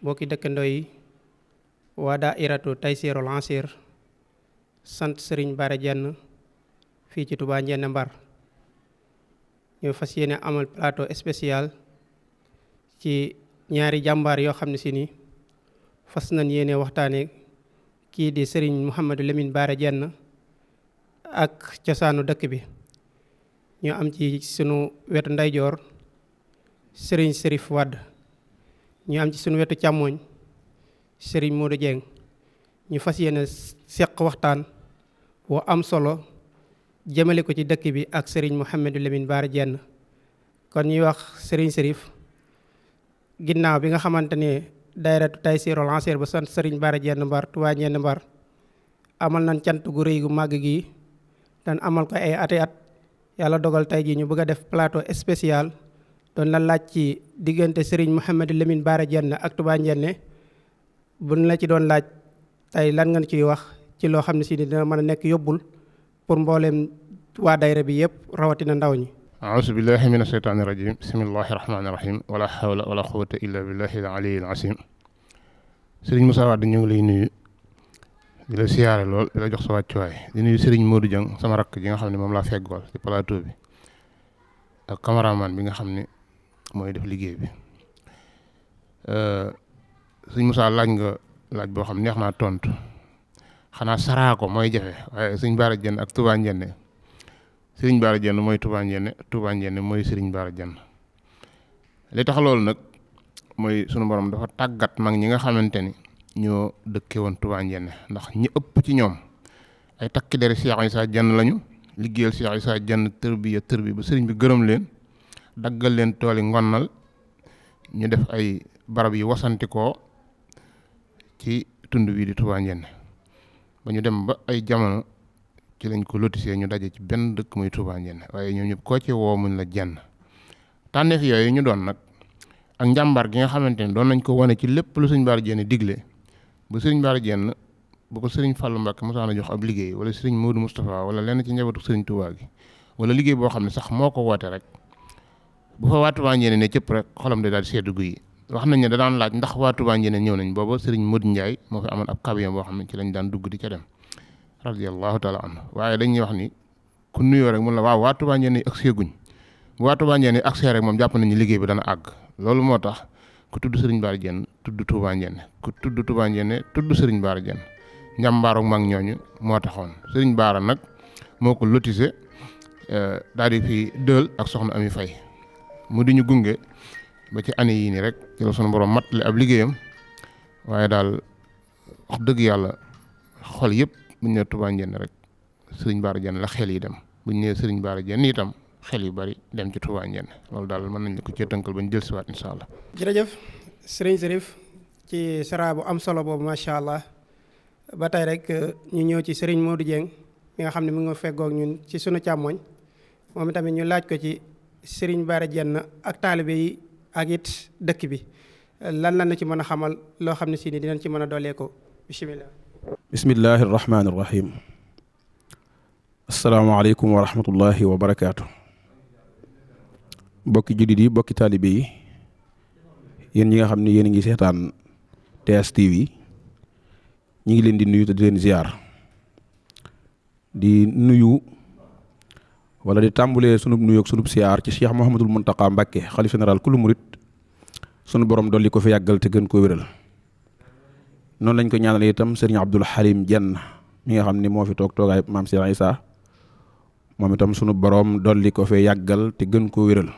mbokki dëkkandoo yi waa daairatu Taysirul Asir sant Serigne Bara Diène fii ci Touba Ndiéné Mbar ñu fas yéene amal plateau spécial ci ñaari jàmbaar yoo xam ne si ni fas nañ yéene waxtaane kii di Serigne Mouhamadou Lamine Bara Diène ak cosaanu dëkk bi. ñu am ci sunu wetu ndeyjoor Serigne Serif Wade ñu am ci sunu wetu càmmooñ Serigne Modou Dieng ñu fas yéene seq waxtaan woo am solo jëmale ko ci dëkk bi ak Serigne Mouhamadou Lamine Bara Diène. kon ñuy wax Serigne Serif ginnaaw bi nga xamante ne daayiratu Taysirul Asir ba sant Serigne Bara Diène Mbar Touba Ndiéné Mbar amal nañ cant gu rëy gu màgg gi dan amal ko ay ati at yàlla dogal tey jii ñu bëgg a def plateau spécial doon la laaj ci diggante Serigne Mouhamadou Lamine Bara Diène ak Touba Ndiéné buñ la ci doon laaj tey lan nga ciy wax ci loo xam ne si dina mën a nekk yóbbul pour mbooleem waa daayira bi yëpp rawatina ndaw ñi. a'uuzu billahi mina shaytaani rajim bismillahi rahmaani rahim wala hawla wala quwwata illa billahi al-aliyyil azim. Serigne Moussa Wade ñu ngi lay nuyu di la siyaare lool di la jox sa wàccuwaay di nuyu Serigne Modou Dieng sama rakk ji nga xam ne moom laa feggool ci plateau bi ak cameraman bi nga xam ne mooy def liggéey bi. Serigne Moussa laaj nga laaj boo xam neex naa tontu xanaa saraa ko mooy jafe waaye Serigne Bara Diène ak Touba Ndiéné Serigne Bara Diène mooy Touba Ndiéné Touba Ndiéné mooy Serigne Bara Diène. li tax loolu nag mooy sunu borom dafa tàggat mag ñi nga xamante ni ñoo dëkke woon Touba Ndiéné ndax ñi ëpp ci ñoom ay takki deri Cheikh Issa Diène lañu liggéeyal Cheikh Issa Diène tërbi ba sëriñ bi gërëm leen daggal leen tooli ngonnal ñu def ay barab yi wasantikoo ci tund bii di Touba Ndiéné ba ñu dem ba ay jamono ci lañ ko lotisee ñu daje ci benn dëkk muy Touba Ndiéné waaye ñoom ñëpp koo ci woo muñ la jenn tànneef yooyu ñu doon nag ak njàmbaar gi nga xamante ni doon nañ ko wane ci lépp lu Serigne Bara Diène digle ba Serigne Bara Diène bu ko Serigne Fallou Mbacké mosaana jox ab liggéey wala Serigne Modou Moustapha wala lenn ci njabootu Serigne Touba gi wala liggéey boo xam ne sax moo ko woote rek bu fa waa Touba Ndiéné ne cëpp rek xolam de daal seddu guy wax nañ ne da daan laaj ndax waa Touba Ndiéné ñëw nañ booba Serigne Modou Ndiaye moo fi amoon ab camion boo xam ne ci lañ daan dugg di ca dem radiyallahu taala anhu waaye dañuy wax ni ku nuyoo rek mun la waaw waa Touba Ndiéné ak seeguñ bu waa Touba Ndiéné ak see rek moom jàpp nañu liggéey bi dana àgg loolu moo tax ku tudd Serigne Bara Diène tudd Touba Ndiéné ku tudd Touba Ndiéné tudd Serigne Bara Diène njàmbaaru mag ñooñu moo taxoon Serigne Bara nag moo ko lotissé daal di fi dël ak soxna Ami Faye mu di ñu gunge ba ci année yii nii rek ci la sunu borom matale ab liggéeyam waaye daal wax dëgg yàlla xol yëpp bu ñu nee Touba Ndiéné rek Serigne Bara Diène la xel yi dem bu ñu nee Serigne Bara Diène itam xel yu bari dem ci Touba Ndiéné loolu daal mën nañ la ko cee tënkal ba ñu jël si waat incha allah. jërëjëf Serigne Serif ci sara bu am solo boobu macha allah ba tey rek ñu ñëw ci Serigne Modou Dieng mi nga xam ne mu nga feggoog ñun ci sunu càmmoñ moom tamit ñu laaj ko ci Serigne Bara Diène ak taalibe yi ak it dëkk bi lan la na ci mën a xamal loo xam ne si ni dinañ ci mën a doolee ko bisimilah. bismillahi rahmaani rahim. asalaamaaleykum wa rahmatullahi wa barakaatu. bokki jullit yi bokki taalibe yi yéen ñi nga xam ne yéen a ngi seetaan TS TV ñi ngi leen di nuyu te di leen ziar di nuyu wala di tàmbulee sunub nuyoog sunub ziar ci Cheikh Mouhamadul Mountakha Mbacké xalif général kullu murit sunu borom dolli ko fi yàggal te gën koo wéral noonu lañ ko ñaanale itam sëriñ Abdul Halim Diène mi nga xam ne moo fi toog toogaay maam Cheikh Issa moom itam sunu borom dolli ko fi yàggal te gën koo wéral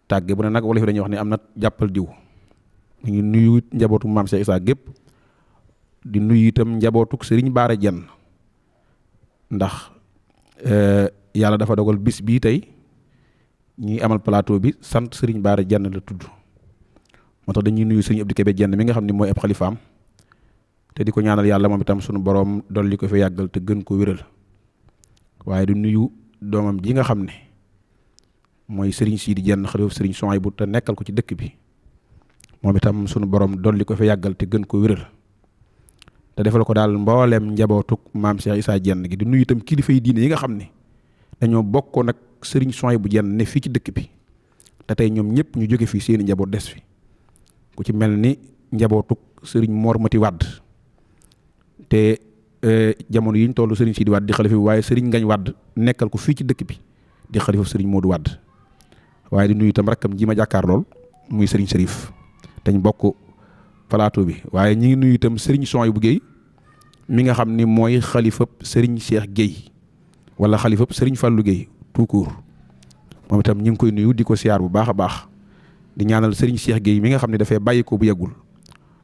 tàgge bu ne nag wala fi dañuy wax ne am na jàppal diw ñu ngi nuyu njabootu maam Cheikh Issa gépp di nuyu itam njabootuk Serigne Bara Diène ndax yàlla dafa dogal bis bii tey ñuy amal plateau bi sant Serigne Bara Diène la tudd moo tax dañuy nuyu Serigne Abdou Kébé Diène mi nga xam ne mooy ab xalifaam te di ko ñaanal yàlla moom itam sunu borom dolli ko fi yàggal te gën ko wéral waaye di nuyu doomam ji nga xam ne mooy Serigne Sidi Diène xalifa Serigne Souhaïbou te nekkal ko ci dëkk bi moom itam sunu borom dolli ko fi yàggal te gën ko wéral te defal ko daal mbooleem njabootuk maam Cheikh Issa Diène gi di nuyu itam kilifa yi diine yi nga xam ne dañoo bokkoon ak Serigne Souhaïbou Diène ne fii ci dëkk bi te tey ñoom ñëpp ñu jóge fii seeni njaboot des fi ku ci mel ni njabootuk sëriñ Mor Mati Wàdd te jamono yi ñu toll sëriñ Sidi Wàdd di xalifa bi waaye sëriñ Ngañ Wàdd nekkal ko fii ci dëkk bi di xalifa sëriñ Modou Wàdd waaye di nuyu itam rakkam ji ma jàkkaar lool muy sëriñ Sërif dañ bokk plateau bi waaye ñi ngi nuyu itam sëriñ Souhaïbou Guèye mi nga xam ni mooy xalifab sëriñ Cheikh Guèye wala xalifab sëriñ Fallou Guèye tout court moom itam ñu ngi koy nuyu di ko siyaar bu baax a baax di ñaanal sëriñ Cheikh Guèye mi nga xam ne dafay bàyyi ko bu yeggul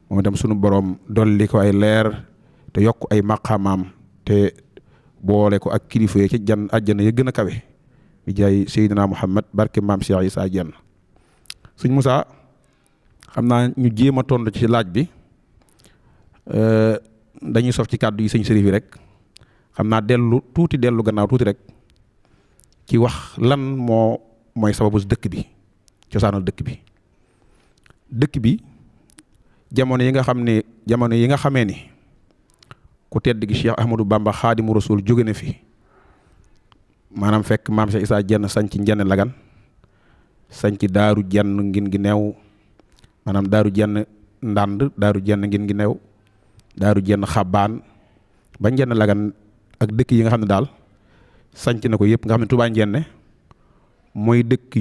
moom itam sunu borom dolli ko ay leer te yokk ay maqaamaam te boole ko ak kilifa yi ci àjjana ya gën a kawe bi jaay Seydina Muhammad barke maam Cheikh Issa Diène sëñ Moussa xam naa ñu jéem a tontu ci laaj bi dañuy sof ci kàddu yi sëñ Sërif yi rek xam naa dellu gannaaw tuuti rek ci wax lan mooy sababu dëkk bi cosaanal dëkk bi jamono yi nga xamee ni ku tedd gi Cheikh Ahmadou Bamba Xaadimu Rasuul jóge na fi maanaam fekk maam Cheikh Issa Diène sanc Njenne Lagan sanc Daaru Jenn ngin gi neew maanaam Daaru Jenn Ndànd Daaru Jenn ngin gi neew Daaru Jenn Xabaan ba Njenne Lagan ak dëkk yi nga xam ne daal sanc na ko yëpp nga xam ne Touba Njenne mooy dëkk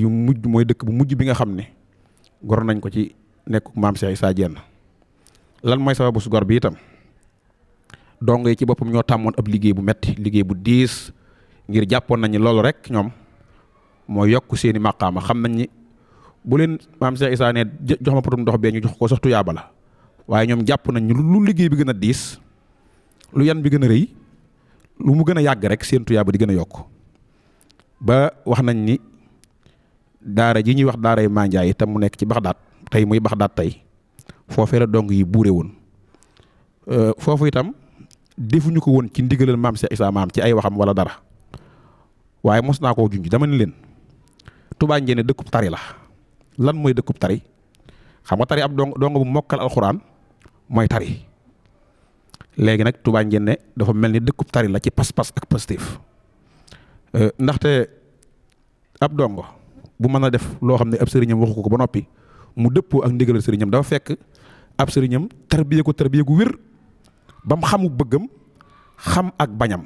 bu mujj bi nga xam ne gor nañ ko ci nekk maam Cheikh Issa Diène lan mooy sababu su gor bi itam dong yi ci boppam ñoo tàmmoon ab liggéey bu metti liggéey bu diis ngir jàppoon nañ ni loolu rek ñoom moo yokk seeni màqaama xam nañ ni bu leen maam Cheikh Issa ne jox ma potum ndox bee ñu jox ko sax tuyaaba la waaye ñoom jàpp nañ ni lu liggéey bi gën a diis lu yan bi gën a rëy lu mu gën a yàgg rek seen tuyaaba di gën a yokk ba wax nañ ni daara ji ñuy wax daaray Mandiaye itam mu nekk ci Baxdaat tey muy Baxdaat tey foofee la dong yi buure woon foofu itam defuñu ko woon ci ndigalal maam Cheikh Issa maam ci ay waxam wala dara waaye mos naa koo junj dama ne leen Touba Njenne dëkkub tari la lan mooy dëkkub tari xam nga tari ab dong bu mokkal alxuraan mooy tari léegi nag Touba Njenne dafa mel ni dëkkub tari la ci pas-pas ak positif ndaxte ab dongo bu mën a def loo xam ne ab sëriñam waxu ko ba noppi mu dëppoo ak ndigalal sëriñam dafa fekk ab sëriñam tarbiye ko gu wér ba mu xamu bëggam xam ak bañam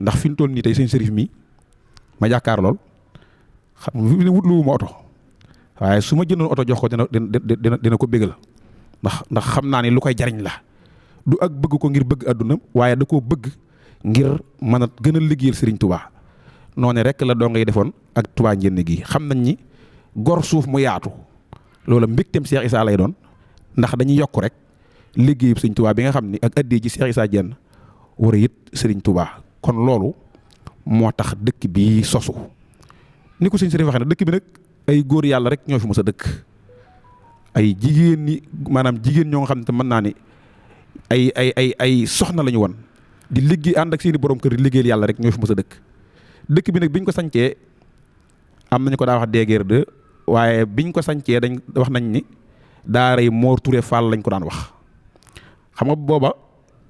ndax fi mu toll nii tey sëñ Sërif mi ma jàkkaar lool xam wut lu ma oto waaye su ma jëndoon oto jox ko dina ko bégal ndax xam naa ni lu koy jariñ la du ak bëgg ko ngir bëgg àdduna waaye da koo bëgg ngir mën a gën a liggéeyal Sëriñ Touba noonu rek la doo ngay defoon ak Touba Njenne gi xam nañ ni gor suuf mu yaatu loola mbégteem Cheikh Issa lay doon ndax dañuy yokk rek liggéeyub Sëriñ Touba bi nga xam ni ak addee ji Cheikh Issa Diène war a it Sëriñ Touba kon loolu moo tax dëkk bi sosu ni ko sëñ Sëriñ waxee ne dëkk bi nag ay góor yàlla rek ñoo fi mës a dëkk ay jigéen ñi maanaam jigéen ñoo nga xam ne te mën naa ni ay soxna la ñu woon di liggéey ànd ak seeni borom kër di liggéeyal yàlla rek ñoo fi mës a dëkk bi nag biñ ko sancee am nañu ko daa wax déguerre de waaye biñ ko sancee dañ wax nañ ni daaray Mor Touré Fall lañ ko daan wax xam nga booba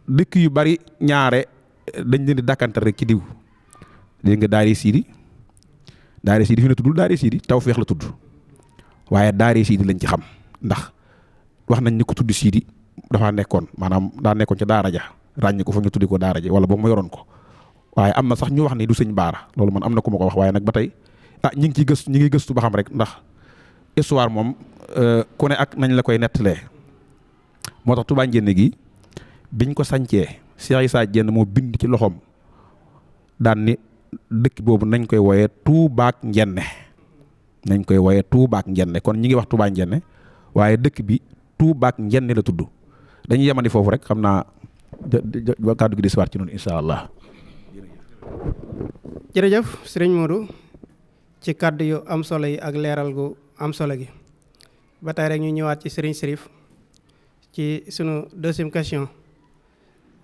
dëkk yu bari ñaare dañ leen di dàkkantal rek ci diw dégg nga daare Sidi fi ne tuddul daare Sidi Tawfeex la tudd waaye daare Sidi lañ ci xam ndax wax nañ ni ko tudd Sidi dafa nekkoon maanaam daa nekkoon ca daara ja ràññi ko fa ñu tuddi ko daara ja wala boobu ma yoroon ko waaye am na sax ñu wax ni du sëñ Baara loolu man am na ku ma ko wax waaye nag ba tey ñi ngi gëstu ba xam rek ndax histoire moom ku ne ak nañ la koy nettalee moo tax Touba Njenne gi biñ ko sancee Cheikh Issa Diène moo bind ci loxoom daan ni dëkk boobu nañ koy wooyee Touba ak Njenne kon ñi ngi wax Touba Njenne waaye dëkk bi Touba ak Njenne la tudd dañuy yemandi foofu rek xam naa ba kàddu gi di siwaat ci noonu incha allah. jërëjëf sëriñ Modou ci kàddu yu am solo yi ak leeral gu am solo gi ba tey rek ñu ñëwaat ci sëriñ Sërif ci sunu deuxième question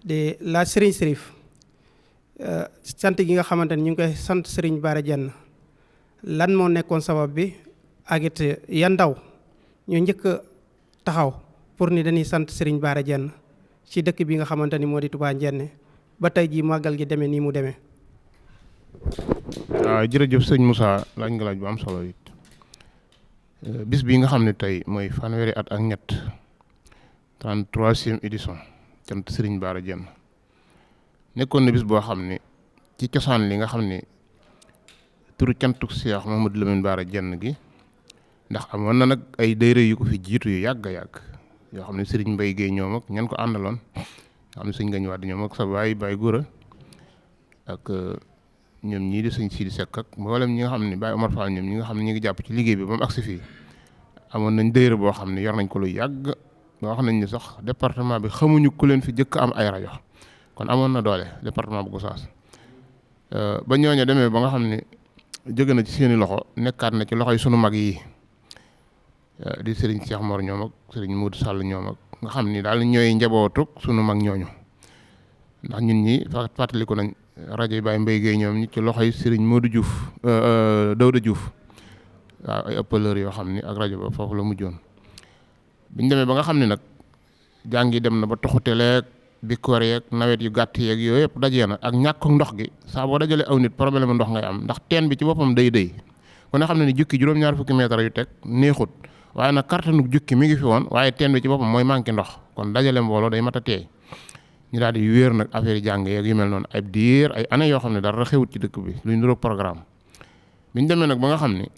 di laaj sëriñ Sërif sant gi nga xamante ni ñu ngi koy sant sëriñ Bara Diène lan moo nekkoon sabab bi ak it yan ndaw ñu njëkk taxaw pour ni dañuy sant sëriñ Bara Diène ci dëkk bi nga xamante ni moo di Touba Njenne ba tey jii màggal gi demee nii mu demee. waaw jërëjëf sëñ Moussa laaj nga laaj bu am solo it bis bi nga xam ne tey mooy fanweeri at ak ñett 33e édition cant Serigne Bara Diène nekkoon na bis boo xam ne ci cosaan li nga xam ne turu cantuk Cheikh Mouhamadou Lamine Bara Diène gi ndax amoon na nag ay dayra yu ko fi jiitu yu yàgg a yàgg yoo xam ne Serigne Mbaye Guèye ñoom ak ñan ko àndaloon yoo xam ne sëñ Gagne Wade ñoom ak sa baay Góora ak ñoom ñii di sëñ Sidi Seck ak mboolem ñi nga xam ne Baye Omar Fall ñoom ñi nga xam ne ñu ngi jàpp ci liggéey bi ba mu agsi fii amoon nañ dayra boo xam ne yor nañ ko lu yàgg ba wax nañ ni sax département bi xamuñu ku leen fi jëkk am ay rajo kon amoon na doole département bu Gossas ba ñooñu demee ba nga xam ne jóge na ci seeni loxo nekkaat na ci loxoy sunu mag yi di Serigne Cheikh Mor ñoom ak Serigne Modou Sall ñoom ak nga xam ni daal ñooy njabootuk sunu mag ñooñu ndax ñun ñi fàttaliku nañ rajo yi Baye Mbaye Guèye ñoom ñi ci loxoy Serigne Modou Diouf Dawda Diouf waaw ay ëppaleur yoo xam ni ak rajo ba foofu la mujjoon biñ demee ba nga xam ne nag jàngi dem na ba toxuteleeg bikoor yeeg nawet yu gàtt yeeg yooyu yëpp dajee na ak ñàkk ndox gi saa boo dajalee aw nit problème ndox ngay am ndax teen bi ci boppam day ku ne xam ne ni jukki juróom-ñaar fukki mètre yu teg neexut waaye nag kartanuk jukki mi ngi fi woon waaye teen bi ci boppam mooy manqué ndox kon dajale mbooloo day mat a teey ñu daal di wéer nag affaire yi jàng yeeg yu mel noonu ay diir ay année yoo xam ne dara xewut ci dëkk bi luy niroog programme biñ demee nag ba nga xam ne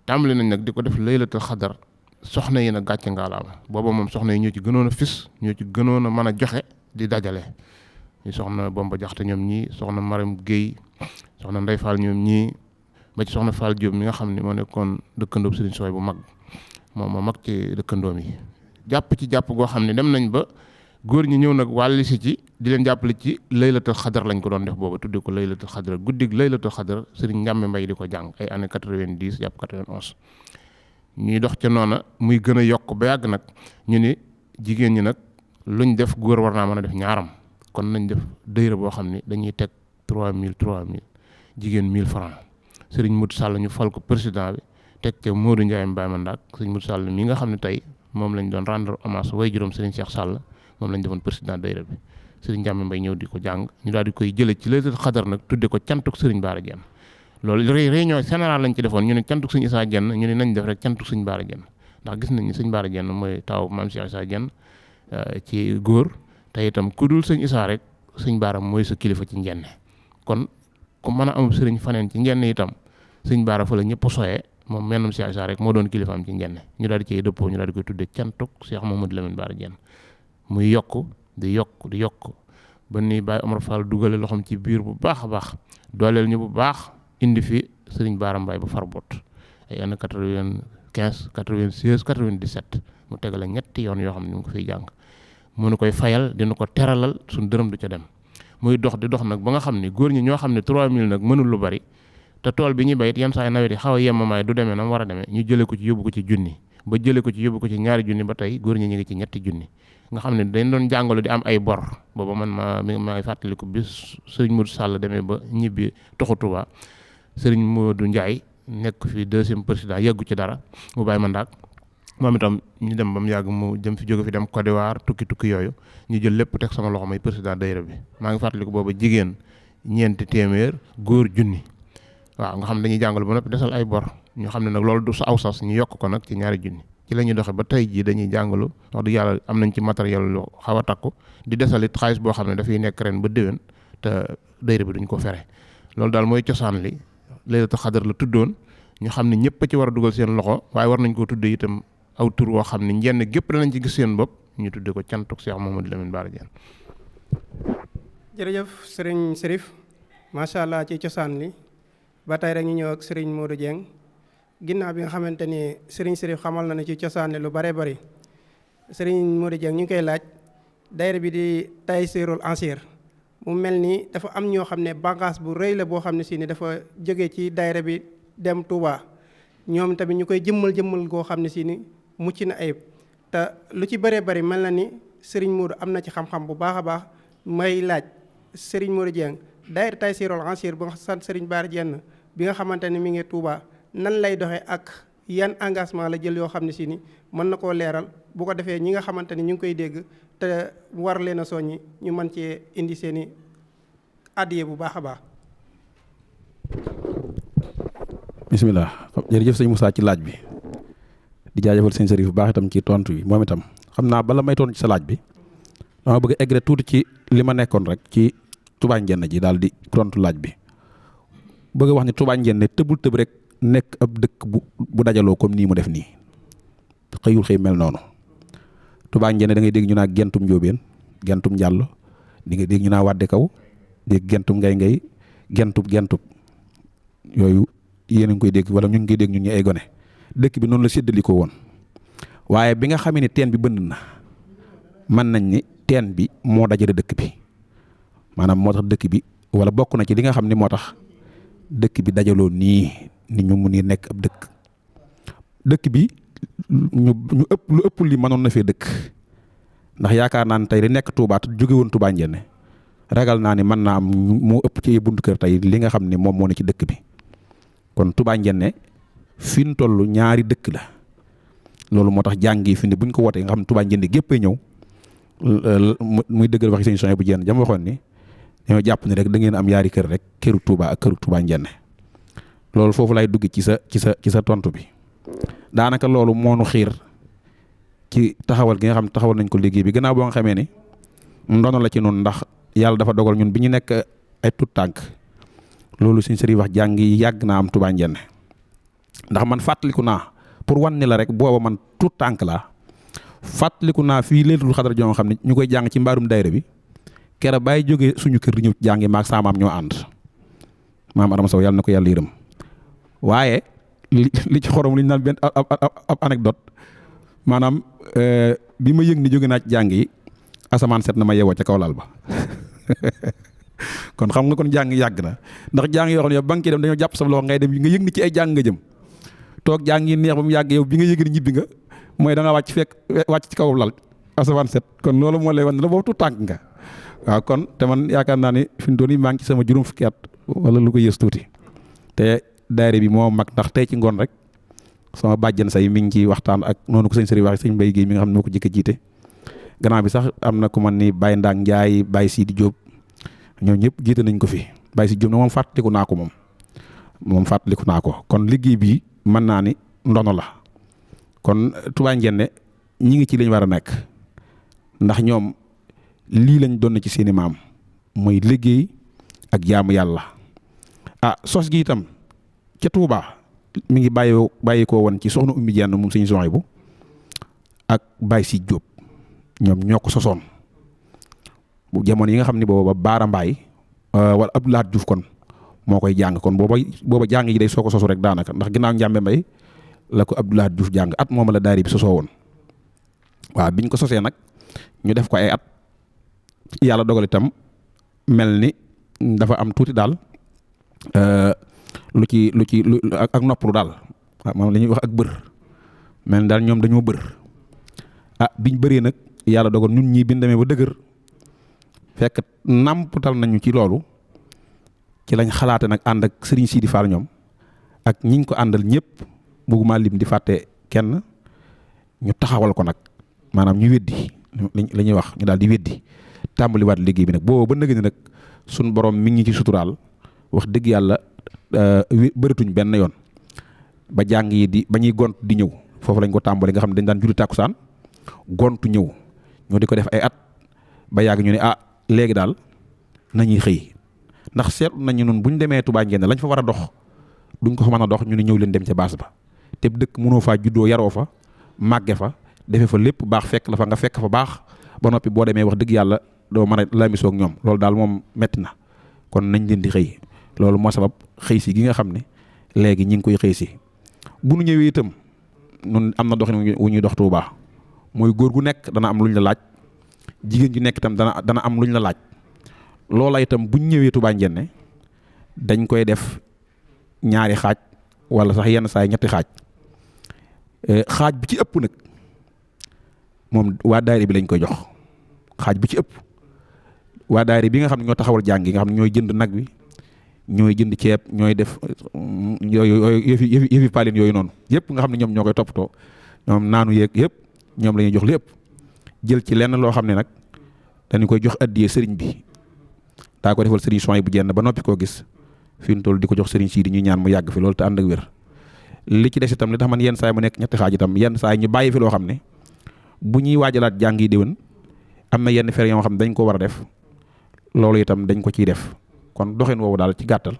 tàmbali nañ nag di ko def laylatul xadar soxna yi nag gàcce ngaalaama booba moom soxna yi ñoo ci gënoon a fis ñoo ci gënoon a mën a joxe di dajale ñu soxna Bomba Jaxte ñoom ñii soxna Maram Guèye soxna Ndey Fall ñoom ñii ba ci soxna Fall Diop mi nga xam ne moo nekkoon dëkkandoo Serigne Soy bu mag moom moo mag ci dëkkandoom yi jàpp ci jàpp goo xam ne dem nañ ba góor ñi ñëw nag wàlli si ci di leen jàppale ci laylatul xadar lañ ko doon def booba tudde ko laylatul xadar guddig laylatul xadar Serigne Njàmme Mbay di ko jàng ay année 90 jàpp 91 ñuy dox ca noona muy gën a yokk ba yàgg nag ñu ni jigéen ñi nag luñ def góor war naa mën a def ñaaram kon nañ def dayra boo xam ne dañuy teg 3000 jigéen 1000 francs Serigne Modou Sall ñu fal ko président bi teg ca Modou Ndiaye Mbaye Mandak Serigne Modou Sall mi nga xam ne tey moom lañ doon rendre hommage way juróom Serigne Cheikh Sall moom lañ defoon président dayra bi Serigne Njàmme Mbay ñëw di ko jàng ñu daal di koy jële ci laylatul xadar nag tudde ko cantuk Serigne Bara Diène loolu réunion générale lañ ci defoon ñu ne cantuk Serigne Issa Diène ñu ne nañ def rek cantuk Serigne Bara Diène ndax gis nañ ni Serigne Bara Diène mooy taw maam Cheikh Issa Diène ci góor te itam ku dul Serigne Issa rek Serigne Bara mooy sa kilifa ci njenne kon ku mën a am Serigne faneen ci njenne itam Serigne Bara fa la ñëpp soyee moom mennum Cheikh Issa rek moo doon kilifaam ci njenne ñu daal di cey dëppoo ñu daal di koy tudde cantuk Cheikh Mouhamadou Lamine Bara Diène muy yokk di yokk ba ni Baye Omar Fall dugale loxoom ci biir bu baax a baax dooleel ñu bu baax indi fi Serigne Bara Mbaye ba farbot ay année 95 96 97 mu tegale ñetti yoon yoo xam ne mu ngi ko fiy jàng mu nu koy fayal dina ko teralal suñ dërëm du ca dem muy dox di dox nag ba nga xam ne góor ñi ñoo xam ne 3000 nag mënul lu bari te tool bi ñuy bayit yenn saa yi nawet yi xaw a yemamaay du demee na mu war a demee ñu jëlee ko ci yóbbu ko ci junni ba jëlee ko ci yóbbu ko ci ñaari junni ba tey góor ñi ñu ngi ci ñetti junni nga xam ne dañ doon jàngalu di am ay bor booba man maa ngi fàttaliku bi Serigne Modou Sall demee ba ñibbi toxu Touba Serigne Modou Ndiaye nekk fi 2e président yeggu ci dara mu bàyyi mandaak moom itam ñu dem ba mu yàgg mu jëm fi jóge fi dem Côte d'Ivoire tukki yooyu ñu jël lépp teg sama loxo may président daayira bi maa ngi fàttaliku booba jigéen 400 góor junni waaw nga xam ne dañuy jàngal ba noppi desal ay bor ñu xam ne nag loolu du sa aw sas ñu yokk ko nag ci ñaari junni ci la ñuy doxee ba tey jii dañuy jàngalu wax dëgg yàlla am nañ ci matériel lu xaw a takku di desal it xaalis boo xam ne dafay nekk ren ba déwén te daayira bi duñ ko fere loolu daal mooy cosaan li laylatul xadar la tuddoon ñu xam ne ñëpp a ci war a dugal seen loxo waaye war nañ koo tuddee itam aw tur woo xam ne njenn gépp danañ ci gis seen bopp ñu tuddee ko cantuk Cheikh Mouhamadou Lamine Bara Diène. jërëjëf Serigne Serif macha allah ci cosaan li ba tey rek ñu ñëw ak Serigne Modou Dieng ginnaaw bi nga xamante ni Serigne Serif xamal na ne ci cosaan li lu bare bari Serigne Modou Dieng ñu ngi koy laaj daayira bi di Taysirul Ansir mu mel ni dafa am ñoo xam ne bànqaas bu rëy la boo xam ne si ni dafa jóge ci daayira bi dem Touba ñoom tamit ñu koy jëmmal goo xam ne si ni mucc na ayib te lu ci bëree bëri mel na ni Serigne Modou am na ci xam-xam bu baax a baax may laaj Serigne Modou Dieng daayira Taysirul Ansir bu nga sant Serigne Bara Diène bi nga xamante ne mi ngi Touba nan lay doxee ak yan engagement la jël yoo xam ne si ni mën na koo leeral bu ko defee ñi nga xamante ni ñu ngi koy dégg te war leen a soññi ñu mën cee indi seeni addiye bu baax a baax. bisimilah jërëjëf sëñ Moussa ci laaj bi di jaajëfal sëñ Sërif bu baax itam ci tontu bi moom itam xam naa bala may tontu ci sa laaj bi dama bëgg a egg tuuti ci li ma nekkoon rek ci Touba Ndiéné ji daal di tontu laaj bi bëgg a wax ni Touba Ndiéné tëbul tëb rek nekk ab dëkk bu dajaloo comme nii mu def nii xëyul xëy mel noonu Touba Ndiéné da ngay dégg ñu naa gentum njóobeen gentum njàll di nga dégg ñu naa wàdde kaw dégg gentum ngay gentub yooyu yéen a ngi koy dégg wala ñu ngi koy dégg ñun ñu ay gone dëkk bi noonu la séddalikoo woon waaye bi nga xamee ne teen bi bënn na mën nañ ni teen bi moo dajale dëkk bi maanaam moo tax dëkk bi wala bokk na ci li nga xam ne moo tax dëkk bi dajaloo nii ni ñu mun nekk ab dëkk bi ñu lu ëpp li mënoon na fee dëkk ndax yaakaar naa ne tey li nekk Touba te jóge woon Touba Ndiéné ragal naa ni mën naa am moo ëpp ci buntu kër tey li nga xam ne moom moo ne ci dëkk bi kon Touba Ndiéné fi ñu toll ñaari dëkk la loolu moo tax jàng yi fi ne bu ñu ko wootee nga xam ne Touba Ndiéné géppay ñëw muy dëggal waxi sëñ Sonia bu Diène jam waxoon ni dañoo jàpp ni rek da ngeen am yaari kër rek këru Touba ak këru Touba Ndiéné loolu foofu lay dugg ci sa tontu bi daanaka loolu moo nu xiir ci taxawal gi nga xam taxawal nañ ko liggéey bi gannaaw boo nga xamee ni ndono la ci noonu ndax yàlla dafa dogal ñun bi ñu nekk ay tut tànk loolu suñ sëriñ wax jàng yi yàgg naa am Touba Ndiéné ndax man fàttaliku naa pour wan ni la rek booba man tut tànk laa fàttaliku naa fii Laylatul Qadr joo nga xam ne ñu koy jàng ci mbaarum daayira bi kera bàyyi jógee suñu kër di ñëw jàngi maag saa maam ñoo ànd maam Adama Sow yàlla na ko yàlla yërëm waaye li ci xorom li ñu naan benn ab anecdote maanaam bi ma yëg ni jóge naa ci jàng yi asamaan set na ma yeewoo ca kaw lal ba kon xam nga kon jàng yàgg na ndax jàng yoo xam ne yow ba nga ciy dem dañoo jàpp sa loxo ngay dem nga yëg ni ci ay jàng nga jëm toog jàng yi neex ba mu yàgg yow bi nga yëg ni ñibbi nga mooy da nga wàcc ci kaw lal asamaan set kon loolu moo lay wan ne la boobu tu tànk nga waaw kon te man yaakaar naa ni fi mu toll nii maa ngi ci sama juróom fukki at wala lu ko yées tuuti te daayira bi moo mag ndax tey ci ngoon rek sama bàjjen say mi ngi ciy waxtaan ak noonu ko sëñ Sëriñ wax sëñ Mbaye Guèye mi nga xam ne moo ko jëkk a jiite gannaaw bi sax am na ku man ni Baye Ndaak Ndiaye Baye Sidi Diop ñoo ñëpp jiite nañ ko fi Baye Sidi Diop nag moom fàttaliku naa ko moom fàttaliku naa ko kon liggéey bi mën naa ni ndono la kon Touba Ndiéné ñi ngi ci lañ war a nekk ndax ñoom lii lañ doon ci seeni maam mooy liggéey ak jaamu yàlla sos gi itam ca Touba mi ngi bàyyi koo woon ci soxna Oumy Diène moom suñu soxna bu ak Baye Sidi Diop ñoom ñoo ko sosoon bu jamono yi nga xam ne booba Baara Mbaay wala Abdoulaye Diouf kon moo koy jàng kon booba jàng yi day soo ko sosu rek daanaka ndax ginnaaw Njàmbe Mbay la ko Abdoulaye Diouf jàng at moom la daari bi sosoo woon waaw biñ ko sosee nag ñu def ko ay at yàlla dogal itam mel ni dafa am tuuti daal lu ci ak noppalu daal moom la ñuy wax ak bër mel ni daal ñoom dañoo bër biñ bëree nag yàlla dogal ñun ñii biñ demee ba dëgër fekk nàmpatal nañu ci loolu ci lañ xalaate nag ànd ak Serigne Sidi Fall ñoom ak ñiñ ko àndal ñëpp bëgguma lim di fàtte kenn ñu taxawal ko nag maanaam ñu weddi la ñuy wax ñu daal di weddi tàmbaliwaat liggéey bi nag boobu ba nëgë ni nag suñ borom mi ngi ci suturaal wax dëgg yàlla bërituñ benn yoon ba jàng yi ba ñuy gont di ñëw foofu lañ ko tàmbali nga xam ne dañ daan julli tàkkusaan gontu ñëw ñoo di ko def ay at ba yàgg ñu ne léegi daal nañuy xëy ndax seetlu nañu noonu bu ñu demee Touba Ndiéné lañ fa war a dox duñ ko fa mën a dox ñu ne ñëw leen dem ca baas ba te dëkk mënoo faa juddoo yaroo fa màgge fa defee fa lépp baax fekk la fa nga fekk fa baax ba noppi boo demee wax dëgg yàlla doo mën a lamisoo ak ñoom loolu daal moom metti na kon nañ leen di xëy loolu moo sabab xëy si gi nga xam ne léegi ñi ngi koy xëy si bu nu ñëwee itam nun am na doxin wu ñuy dox Touba mooy góor gu nekk dana am luñ la laaj jigéen ju nekk itam dana am luñ la laaj loola itam buñ ñëwee Touba Ndiéné dañ koy def ñaari xaaj wala sax yenn saa yi ñetti xaaj xaaj bi ci ëpp nag moom waa daayira bi lañ koy jox xaaj bi ci ëpp waa daayira bi nga xam ne ñoo taxawal jàng yi nga xam ne ñooy jënd nag wi ñooy jënd ceeb ñooy def yooyu yëfi palin yooyu noonu yëpp nga xam ne ñoom ñoo koy toppatoo ñoom naanu yeeg yëpp ñoom la ñuy jox lépp jël ci lenn loo xam ne nag dañu koy jox addiyee sëriñ bi daa ko defal sëriñ Sonia bu Diène ba noppi koo gis fi mu toll di ko jox sëriñ Sidi ñuy ñaan mu yàgg fi loolu te ànd ak wér li ci des itam li tax man yenn saay mu nekk ñetti xaaj itam yenn saay ñu bàyyi fi loo xam ne bu ñuy waajalaat jàng yi déwén am na yenn fer yoo xam ne dañ ko war a def loolu itam dañ ko ciy def kon doxin woowu daal ci gàttal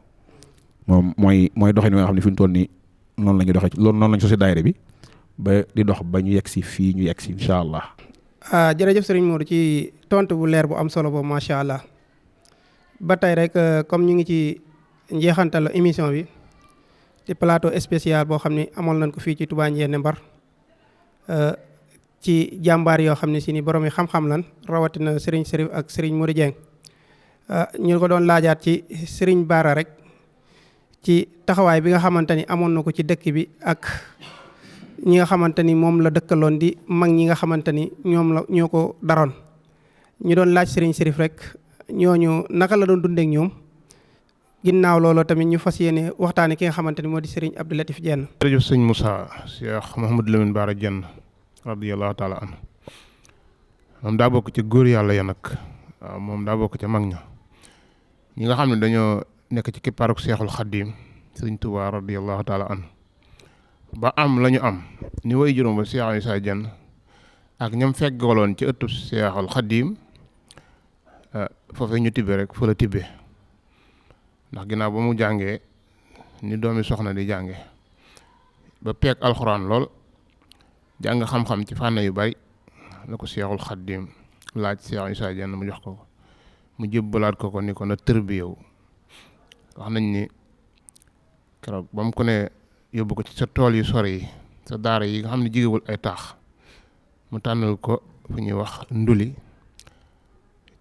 moom mooy doxin nga xam ne fi mu toll nii noonu la ñuy doxee loolu noonu la ñu sosi daayira bi ba di dox ba ñu yegg si fii ñu yegg si incha allah. jërëjëf sëriñ Modou ci tontu bu leer bu am solo boobu macha allah ba tey rek comme ñu ngi ci njeexantal émission bi ci plateau spécial boo xam ne amoon nañ ko fii ci Touba Ndiéné Mbar ci jàmbaar yoo xam ne si ni borom yi xam-xam lan rawatina sëriñ Serif ak sëriñ Modou Dieng ñu ko doon laajaat ci sëriñ Bara rek ci taxawaay bi nga xamante ni amoon na ko ci dëkk bi ak ñi nga xamante ni moom la dëkkaloon di mag ñi nga xamante ni ñoo ko daroon ñu doon laaj sëriñ Serif rek ñooñu naka la doon dundeek ñoom ginnaaw loolu tamit ñu fas yéene waxtaane ki nga xamante ni moo di sëriñ Abdou Latif Diène. jërëjëf sëñ Moussa Cheikh Mouhamadou Lamine Bara Diène radiyallahu taala anhu moom daa bokk ci góor yàlla ya nag waaw moom daa bokk ca mag ña ñi nga xam ne dañoo nekk ci kippaaruk Seexul Xaddiim sëriñ Tuubaa radiyallahu taala anhu ba am la ñu am ni way juróom ba Cheikh Issa Diène ak ñam feggaloon ci ëttu Seexul Xaddiim foofee ñu tibbe rek fa la tibbe ndax ginnaaw ba mu jàngee ni doomi soxna di jànge ba peeg alxuraan lool jàng xam-xam ci fànn yu bari la ko Seexul Xaddiim laaj Cheikh Issa Diène mu jox ko mu jébbalaat ko ni ko na tërbiyewu wax nañ ni keroog ba mu ko ne yóbbu ko ci sa tool yu sori yi sa daara yi nga xam ne jigéewul ay taax mu tànnal ko fu ñuy wax nduli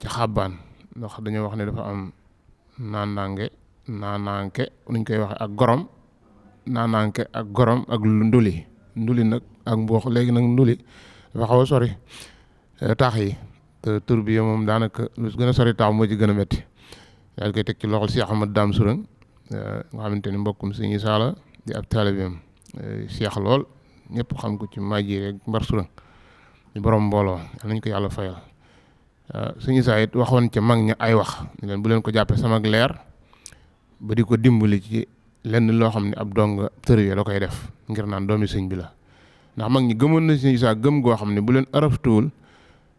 ci xàbbaan ndax dañoo wax ne dafa am naanaanke nuñ koy waxe ak gorom naanaanke ak gorom ak nduli nag ak mboox léegi nag nduli dafa xaw a sori taax yi te tur bi moom daanaka lu gën a sori taax moo ci gën a métti daal koy teg ci loxol Cheikh Ahmad Dame Sourang nga xamante ni mbokkum Sëñ Isaa la di ab taalibeem Cheikh lool ñëpp xam ko ci maaji rek Mbar Sourang di borom mbooloo nañ ko yàlla fayal Sëñ Isaa it waxoon ca mag ña ay wax ni leen bu leen ko jàppee sama leer ba di ko dimbali ci lenn loo xam ne ab dong tërëwee la koy def ngir naan doomi sëñ bi la ndax mag ñi gëmoon na Sëñ Isaa gëm goo xam ne bu leen araftuwul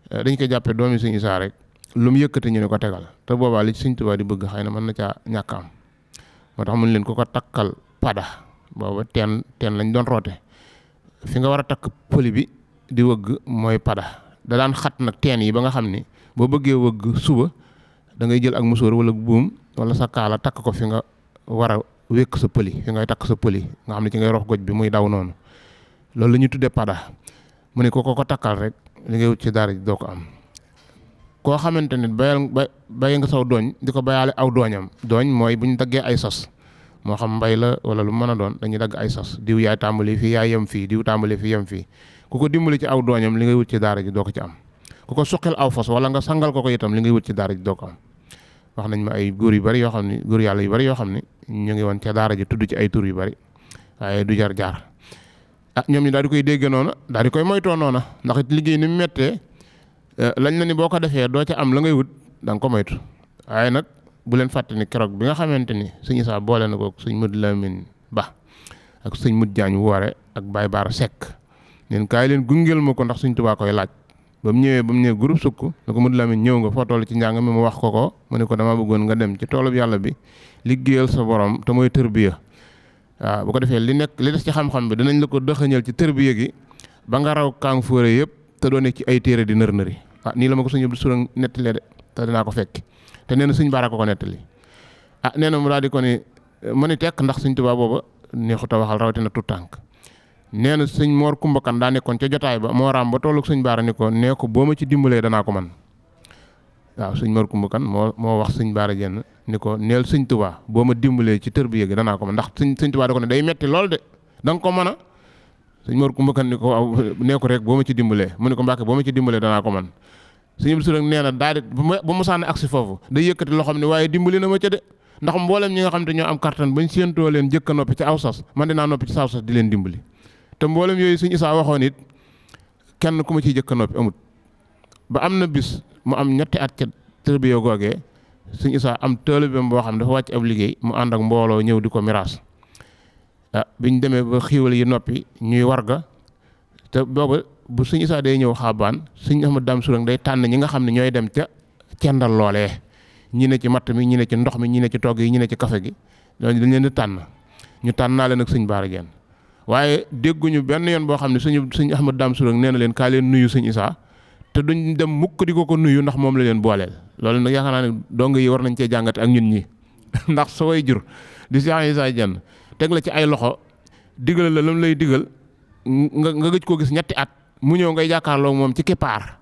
dañ koy jàppee doomi Sëñ Isaa rek lu mu yëkkati ñu ne ko tegal te boobaa li Sëñ Tuubaa di bëgg xëy na mën na caa ñàkk am moo tax mun leen ko takkal pada booba teen lañ doon roote fi nga war a takk pëli bi di wëgg mooy pada da daan xat nag teen yi ba nga xam ni boo bëggee wëgg suba da ngay jël ak musóor wala buum wala sa kaala takk ko fi nga war a wékk sa pëli fi ngay takk sa pëli nga xam ne ci ngay rox goj bi muy daw noonu loolu la ñuy tuddee pada mu ne ko takkal rek li ngay wut ci daara ji doo ko am koo xamante ne bay nga saw dooñ di ko bayaale aw dooñam dooñ mooy bu ñu daggee ay sos moo xam mbay la wala lu mën a doon dañuy dagg ay sos diw yaay tàmbali fii yaay yem fii diw tàmbali fii yem fii ku ko dimbali ci aw dooñam li ngay wut ci daara ji doo ko ci am ku ko suqil aw fos wala nga sangal ko itam li ngay wut ci daara ji doo ko am wax nañ ma ay góor yu bari yoo xam ne góor yàlla yu bari yoo xam ne ñu ngi woon ca daara ji tudd ci ay tur yu bari waaye du jar ñoom ñu daal di koy dégg noona daal di koy moytoo noona ndax it liggéey ni mu méttee lañ la ni boo ko defee doo ca am la ngay wut da nga ko moytu waaye nag bu leen fàtte ni keroog bi nga xamante ni Sëñ Isaa boole na ko sëñ Modou Lamine Ba ak sëñ Modou Diagne woore ak Baye Bara Seck neen kaay leen gungeel ma ko ndax Sëñ Tuubaa koy laaj ba mu ñëwee groupe sukk na ko Modou Lamine ñëw nga foo toll ci njàng mi mu wax ko mu ne ko dama bëggoon nga dem ci toolub yàlla bi liggéeyal sa borom te mooy tërbiya waaw bu ko defee li des ci xam-xam bi dinañ la ko dëxëñal ci tërbiya gi ba nga raw kaang fóore yëpp te doo nekk ci ay téere di nër-nëri nii la ma ko sëñ Abdou Sourang nettalee de te dinaa ko fekk te nee na sëñ Bara ko nettali nee na mu daal di ko ni mu ni tekk ndax Sëñ Tuubaa booba neexut a waxal rawatina tout tànk nee na sëñ Mor Kumba Kan daa nekkoon ca jotaay ba moo raam ba tollu sëñ Bara ni ko nee ko boo ma ci dimbalee danaa ko man waaw sëñ Mor Kumba Kan moo wax Sëñ Bara Diène ni ko neel Sëñ Tuubaa boo ma dimbalee ci tërbiya gi danaa ko man ndax Sëñ Tuubaa da ko ne day metti lool de da nga ko mën a sëñ Mor Kumba Kan ni ko waaw nee ko rek boo ma ci dimbalee mu ni ko Mbàkke boo ma ci dimbalee danaa ko man sëñ Abdou Sourang nee na daal di ba mu sànni agsi foofu day yëkkati loxoom ni waaye dimbali na ma ca de ndax mboolem ñi nga xam te ñoo am kartan bañ séentoo leen jëkk a noppi ci aw sas man dinaa noppi ci aw sas di leen dimbali te mboolem yooyu Sëñ Isaa waxoon it kenn ku ma ciy jëkk a noppi amut ba am na bis mu am ñetti at ca tërbiya googee Sëñ Isaa am taalibeem boo xam dafa wàcc ab liggéey mu ànd ak mbooloo ñëw di ko miraas biñ demee ba xiiwal yi noppi ñuy warga te booba bu sëñ Isaa day ñëw xaabaan sëñ Ahmadu Daam Surang day tànn ñi nga xam ne ñooy dem ca cendal loolee ñi ne ci matt mi ñi ne ci ndox mi ñi ne ci togg yi ñi ne ci kafe gi loolu dañ leen di tànn ñu tànn naa leen ak sëñ Baara Jenn waaye dégguñu benn yoon boo xam ne sëñ Ahmadu Daam Surang nee na leen kaa leen nuyu sëñ Isaa te duñ dem mukk di ko nuyu ndax moom la leen booleel loolu nag yaakaar naa ne dong yi war nañ cee jàngate ak ñun ñi ndax sa way jur di Cheikh Isaa Jenn teg la ci ay loxo digal la lam lay digal nga gëj koo gis ñetti at mu ñëw ngay jàkkaarloo moom ci kippaar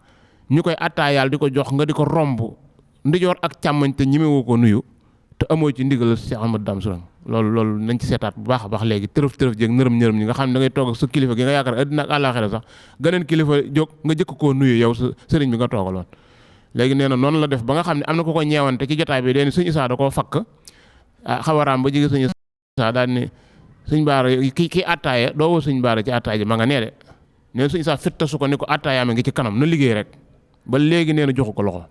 ñu koy attaayaal di ko jox nga di ko romb ndijoor ak càmmoñ te ñemewoo ko nuyu te amoo ci ndigal Cheikh Ahmadou Dame Sourang loolu nañ ci seetaat bu baax a baax léegi tërëf jéeg nërëm ñi nga xam ne da ngay toog ak sa kilifa gi nga yaakaar addina ak àllaaxira sax ganeen kilifa jóg nga jëkk koo nuyu yow sa sëriñ bi nga toogaloon léegi nee na noonu la def ba nga xam ne am na ko ñeewante ci jotaay bi deen sëñ Isaa da koo fakk xawaraam ba jege sëñ Isaa daal ne sëñ Baara kii attaaya doo woo sëñ Baara ci attaaya ji ma nga nee de nee na sëñ Isaa fittasu ko ni ko attaaya ma ngi ci kanam na liggéey rek ba léegi nee na joxu ko loxo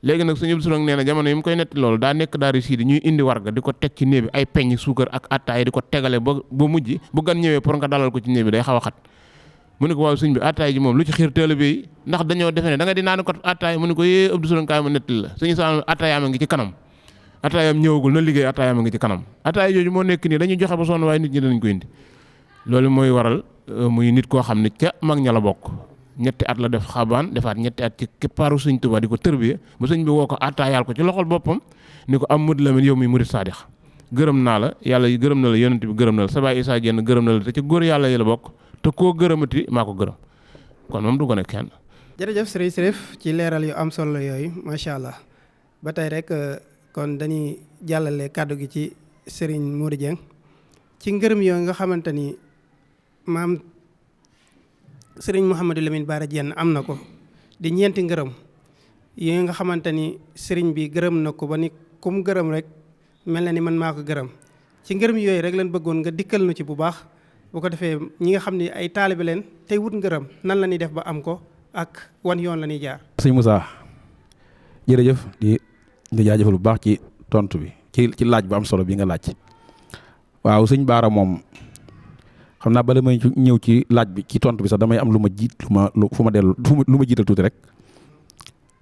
léegi nag sëñ Abdou Sourang nee na jamono yi mu koy netti loolu daa nekk daari siidi ñuy indi warga di ko teg ci néeg bi ay peñ suukar ak attaaya di ko tegale ba mujj bu gan ñëwee pour nga dalal ko ci néeg bi day xaw a xat mu ne ko waaw sëñ bi attaaya ji moom lu ci xiir taalibe yi ndax dañoo defe ne da nga di naan ko attaaya mu ne ko yee Abdou Sourang kaay ma nettali la sëñ Isaa attaaya ma ngi ci kanam attaayam ñëwagul na liggéey attaayam a ngi ci kanam attaaya jooju moo nekk nii dañuy joxe ba sonn waaye nit ñi danañ ko indi loolu mooy waral muy nit koo xam ne ca mag ña la bokk ñetti at la def xabaan defaat ñetti at ci keppaaru sëñ Tuubaa di ko tërbiye ba sëñ bi woo ko attaayaal ko ci loxol boppam ni ko am mud lamin yow mi murid saadix gërëm naa la yàlla gërëm na la yonent bi gërëm na la sa baay Isaa Jenn gërëm na la te ci góor yàlla yi la bokk te koo gërëmati maa ko gërëm kon moom du ko nekk kenn. jërëjëf Sëriñ Sërif ci leeral yu am solo yooyu macha allah ba tey rek kon dañuy jàllale kàddu gi ci Serigne Modou Dieng ci ngërëm yooyu nga xamante ni maam Serigne Mouhamadou Lamine Bara Dieng am na ko di ñeenti ngërëm yooyu nga xamante ni Serigne bi gërëm na ko ba ni ku mu gërëm rek mel na ni man maa ko gërëm ci ngërëm yooyu rek lañ bëggoon nga dikkal nu ci bu baax bu ko defee ñi nga xam ni ay taalibe leen tey wut ngërëm nan la ñuy def ba am ko ak wan yoon la ñuy jaar. sëñ Moussa jërëjëf di jaajëfal bu baax ci tontu bi ci laaj bu am solo bi nga laaj waaw sëñ Baara moom xam naa bala may ñëw ci laaj bi ci tontu bi sax damay am lu ma jiital tuuti rek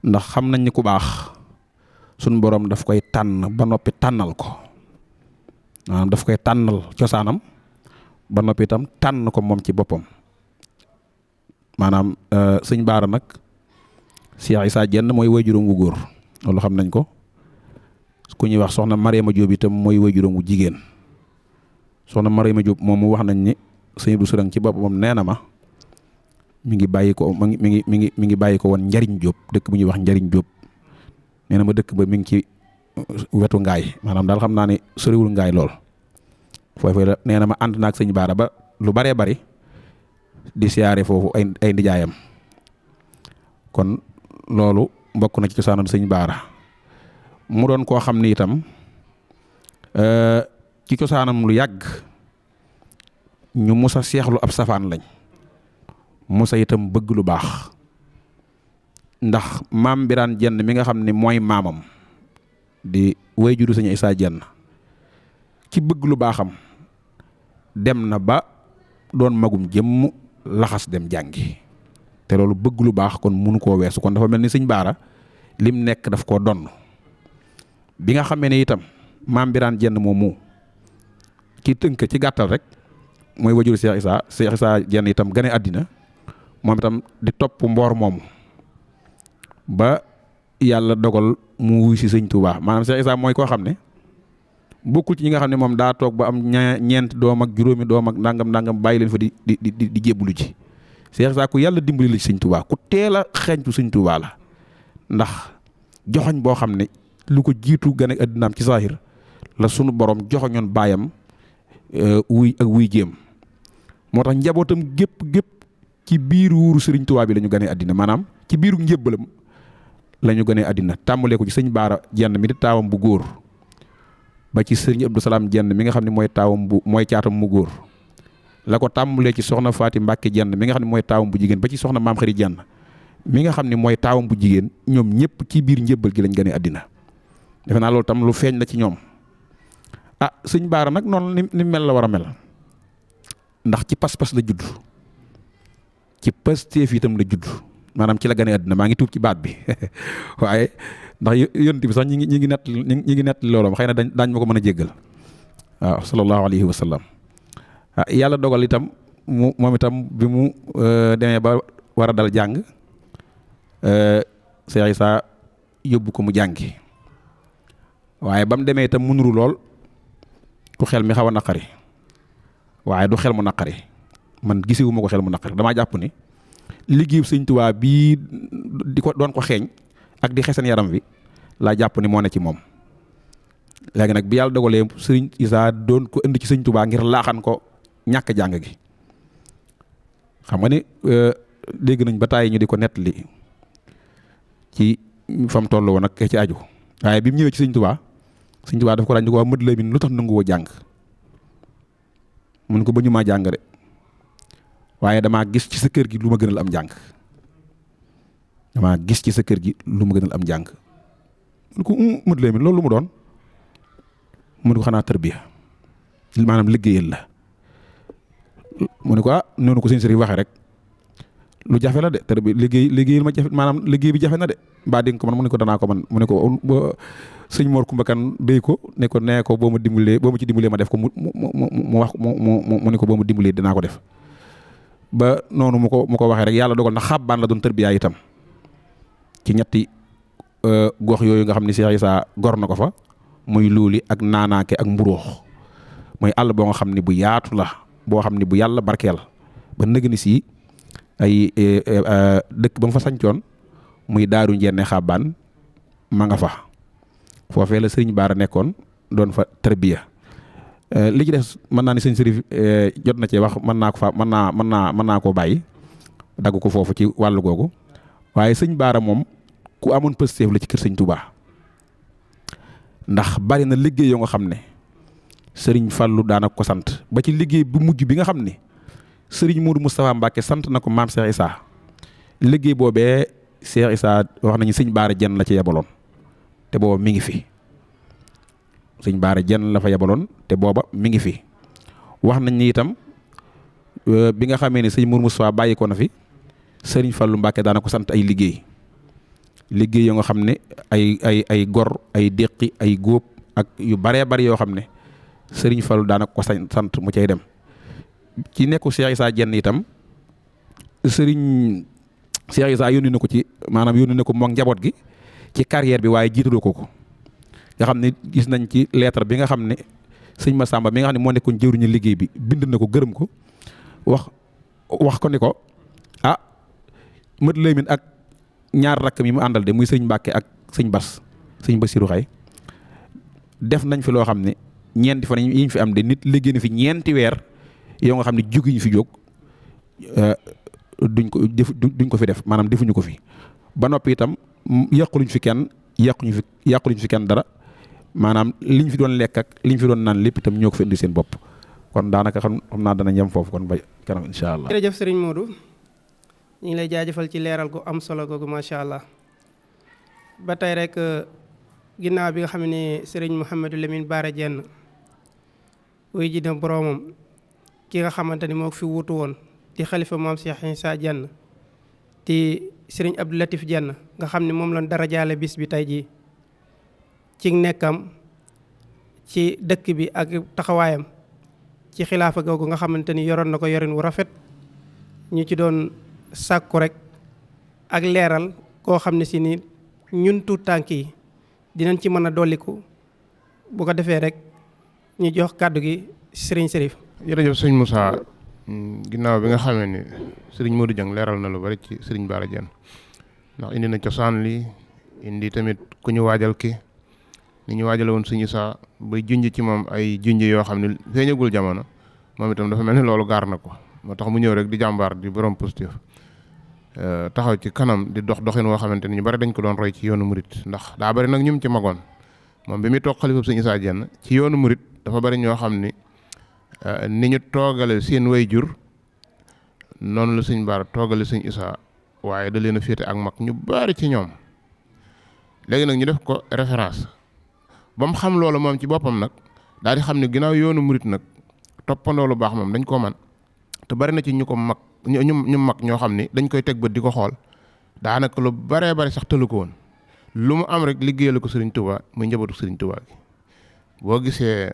ndax xam nañ ni ku baax suñ borom daf koy tànn ba noppi tànnal ko maanaam daf koy tànnal cosaanam ba noppi itam tànn ko moom ci boppam maanaam sëñ Baara nag Cheikh Isaa Jenn mooy waajuram wu góor loolu xam nañ ko ku ñuy wax soxna Mariama Diop itam mooy waajuram wu jigéen soxna Mariama Diop moom mu wax nañ ni sëñ Abdou Sourang ci boppam nee na ma mi ngi bàyyi ko mi ngi bàyyi ko woon Njariñ Diop dëkk bu ñuy wax Njariñ Diop nee na ma dëkk ba mi ngi ci wetu ngaay maanaam daal xam naa ne soriwul ngaay lool foofu la nee na ma ànd naag sëñ Baara ba lu baree bari di siyaare foofu ay ndijaayam kon loolu mbokk na ci cosaanal sëñ Baara mu doon koo xam ni itam ci cosaanam lu yàgg ñu musa seexlu ab safaan lañ musa itam bëgg lu baax ndax maam Biraan Jenn mi nga xam ne mooy maamam di waajuru sëñ Isaa Jenn ci bëgg lu baaxam dem na ba doon magum jëmm laxas dem jàngi te loolu bëgg lu baax kon mënu koo weesu kon dafa mel ni sëñ Baara lim nekk daf koo donn bi nga xamee ne itam maam Biraan Jenn moomu ci tënk ci gàttal rek mooy wajuru Cheikh Isaa Jenn itam gane àddina moom itam di topp mboor moomu ba yàlla dogal mu wuy si sëñ Tuubaa maanaam Cheikh Isaa mooy koo xam ne bokkul ci ñi nga xam ne moom daa toog ba am ñeent doom ak juróomi doom ak nangam bàyyi leen fa di jébbalu ji Cheikh Isaa ku yàlla dimbali la ci sëñ Tuubaa ku teel a xeeñtu sëñ Tuubaa la ndax joxoñ boo xam ne lu ko jiitu gane àddinaam ci saahir la sunu borom joxoñoon baayam wuy jéem moo tax njabootam gépp ci biir wuuru Sëriñ Tuubaa bi la ñu gane àddina maanaam ci biiru njébbalam la ñu gane àddina tàmbalee ko ci sëñ Baara Jenn mi di taawam bu góor ba ci sëriñ Abdou Salaam Jenn mi nga xam ne mooy caatam mu góor la ko tàmbalee ci soxna Faati Mbàkke Jenn mi nga xam ne mooy taawam bu jigéen ba ci soxna Maam Xari Jenn mi nga xam ne mooy taawam bu jigéen ñoom ñëpp ci biir njébbal gi lañ gane àddina defe naa loolu tam lu feeñ la ci ñoom sëñ Baara nag noonu ni mel la war a mel ndax ci pas-pas la judd ci Pastef itam la judd maanaam ci la gane àddina maa ngi tuub ci baat bi waaye ndax yonent bi sax ñi ngi nett loolu xëy na daañ ma ko mën a jéggal waaw sallallahu alayhi wa sallam yàlla dogal itam moom itam bi mu demee ba war a dal jàng Cheikh Issa yóbbu ko mu jàngi waaye ba mu demee itam mu nuru lool ku xel mi xaw a naqari waaye du xel mu naqari man gisewuma ko xel mu naqari damaa jàpp ni liggéeyu Sëñ Tuubaa bii di ko doon ko xeeñ ak di xesen yaram wi laa jàpp ni moo ne ci moom léegi nag bi yàlla dogalee Sëriñ Issa doon ko indi ci Sëñ Tuubaa ngir laaxan ko ñàkk jàng gi xam nga ni dégg nañ ba tàyyi ñu di ko nettali ci fam toll woon ak ci aju waaye bi mu ñëwee ci Sëñ Tuubaa daf ko laaj ni ko waa mët Lamin lu tax nanguwoo jàng mun ko ba ñu maa jàng de waaye damaa gis ci sa kër gi lu ma gënal am jàng damaa gis ci sa kër gi lu ma gënal am jàng mun ko mët Lamin loolu lu mu doon mun ko xanaa tarbiya maanaam liggéeyal la mu ne ko noonu ko sëñ sëriñ waxee rek lu jafe la de tarbiya liggéeyal ma jafe maanaam liggéey bi jafe na de mbaa di nga ko man mu ne ko danaa ko man mu ne ko sëñ Mor Kumba Kan déy ko ne ko nee ko boo ma ci dimbalee ma def ko mu wax mu ne ko boo ma dimbalee dinaa ko def ba noonu mu ko waxee rek yàlla dogal na xabbaan la doon tërbiyaa itam ci ñetti gox yooyu nga xam ne Cheikh Issa gor na ko fa muy luuli ak naanaake ak mburóox muy àll boo nga xam ne bu yaatu la boo xam ne bu yàlla barkeel ba nëg ni si ay dëkk ba mu fa sañcoon muy daaru njenne xabbaan ma nga fa foofee la sëriñ Baara nekkoon doon fa tarbiya li ci des mën naa ni sëñ Sërif jot na cee wax mën naa koo bàyyi dagg ko foofu ci wàllu googu waaye sëñ Baara moom ku amoon pësteef la ci kër sëñ Touba ndax bari na liggéey yoo nga xam ne sëriñ Fallou daana ko sant ba ci liggéey bu mujj bi nga xam ne sëriñ Modou Moustapha Mbacke sant na ko maam Cheikh Issa liggéey boobee Cheikh Issa wax nañu sëñ Baara jenn la ci yebaloon te booba mi ngi fi sëñ Baara jenn la fa yebaloon te booba mi ngi fi wax nañ ni itam bi nga xamee ne sëñ Mourou Moustapha bàyyi ko na fi sëriñ Fallou Mbacke daana ko sant ay liggéey yoo nga xam ne ay gor ay déqi ay góob ak yu baree bari yoo xam ne sëriñ Fallou daana ko sant mu cay dem ci nekku Cheikh Issa jenn itam sëriñ Cheikh Issa yónni na ko ci maanaam yónni na ko moom njaboot gi ci carrière bi waaye jiitaloo ko nga xam ne gis nañ ci lettre bi nga xam ne sëñ Massamba mi nga xam ne moo nekkoon jëwriñu liggéey bi bind na ko gërëm ko wax ko ni ko mët Lamin ak ñaar rakkam yi mu àndal de muy sëñ Mbàkke ak sëñ Basiru Xay def nañ fi loo xam ne ñeenti fan yi ñu fi am de nit liggéey na fi ñeenti weer yoo nga xam ne jóguñu fi jóg duñ ko fi def maanaam defuñu ko fi ba noppi itam yàquluñ fi kenn dara maanaam liñ fi doon lekk ak liñ fi doon naan lépp itam ñoo ko fi indi seen bopp kon daanaka xam naa dana yem foofu kon ba kanam incha allah. jërëjëf sëriñ Modou ñu ngi lay jaajëfal ci leeral gu am solo googu macha allah ba tey rek ginnaaw bi nga xam ne sëriñ Mouhamadou Lamine Bara Diène wuy ji na boroomam ki nga xamante ni moo fi wutu woon di xalifa maam Cheikh Issa Diène di sëriñ Abdou Latif Diène nga xam ne moom lañ dara jaale bis bi tey jii ci nekkam ci dëkk bi ak taxawaayam ci xilaafa googu nga xamante ni yoroon na ko yorin wu rafet ñu ci doon sàkku rek ak leeral koo xam ne si ni ñun tuut tànk yi dinañ ci mën a dolliku bu ko defee rek ñu jox kàddu gi sëriñ Sërif. jërëjëf sëñ Moussa ginnaaw bi nga xamee ni sëriñ Modou Dieng leeral na lu bari ci sëriñ Bara Diène ndax indi na cosaan li indi tamit ku ñu waajal ki ni ñu waajale woon sëñ Issa bay junj ci moom ay junj yoo xam ne feeñagul jamono moom itam dafa mel ni loolu gaar na ko moo tax mu ñëw rek di jàmbaar di borom positif taxaw ci kanam di doxin woo xamante ni ñu bari dañ ko doon roy ci yoonu murit ndax daa bari nag ñum ci magoon moom bi muy toog xalifa sëñ Issa Diène ci yoonu murit dafa bari ñoo xam ni ñu toogale seen way jur noonu la sëñ Bara toogale sëñ Issa waaye da leen a féete ak mag ñu bari ci ñoom léegi nag ñu def ko référence ba mu xam loolu moom ci boppam nag daal di xam ne ginnaaw yoonu murit nag toppandoo lu baax moom dañ koo man te bari na ci ñu ko mag ñu mag ñoo xam ni dañ koy teg bët di ko xool daanaka lu baree bari sax tëlu ko woon lu mu am rek liggéeyal ko Sëriñ Tuubaa muy njabootu Sëriñ Tuubaa gi boo gisee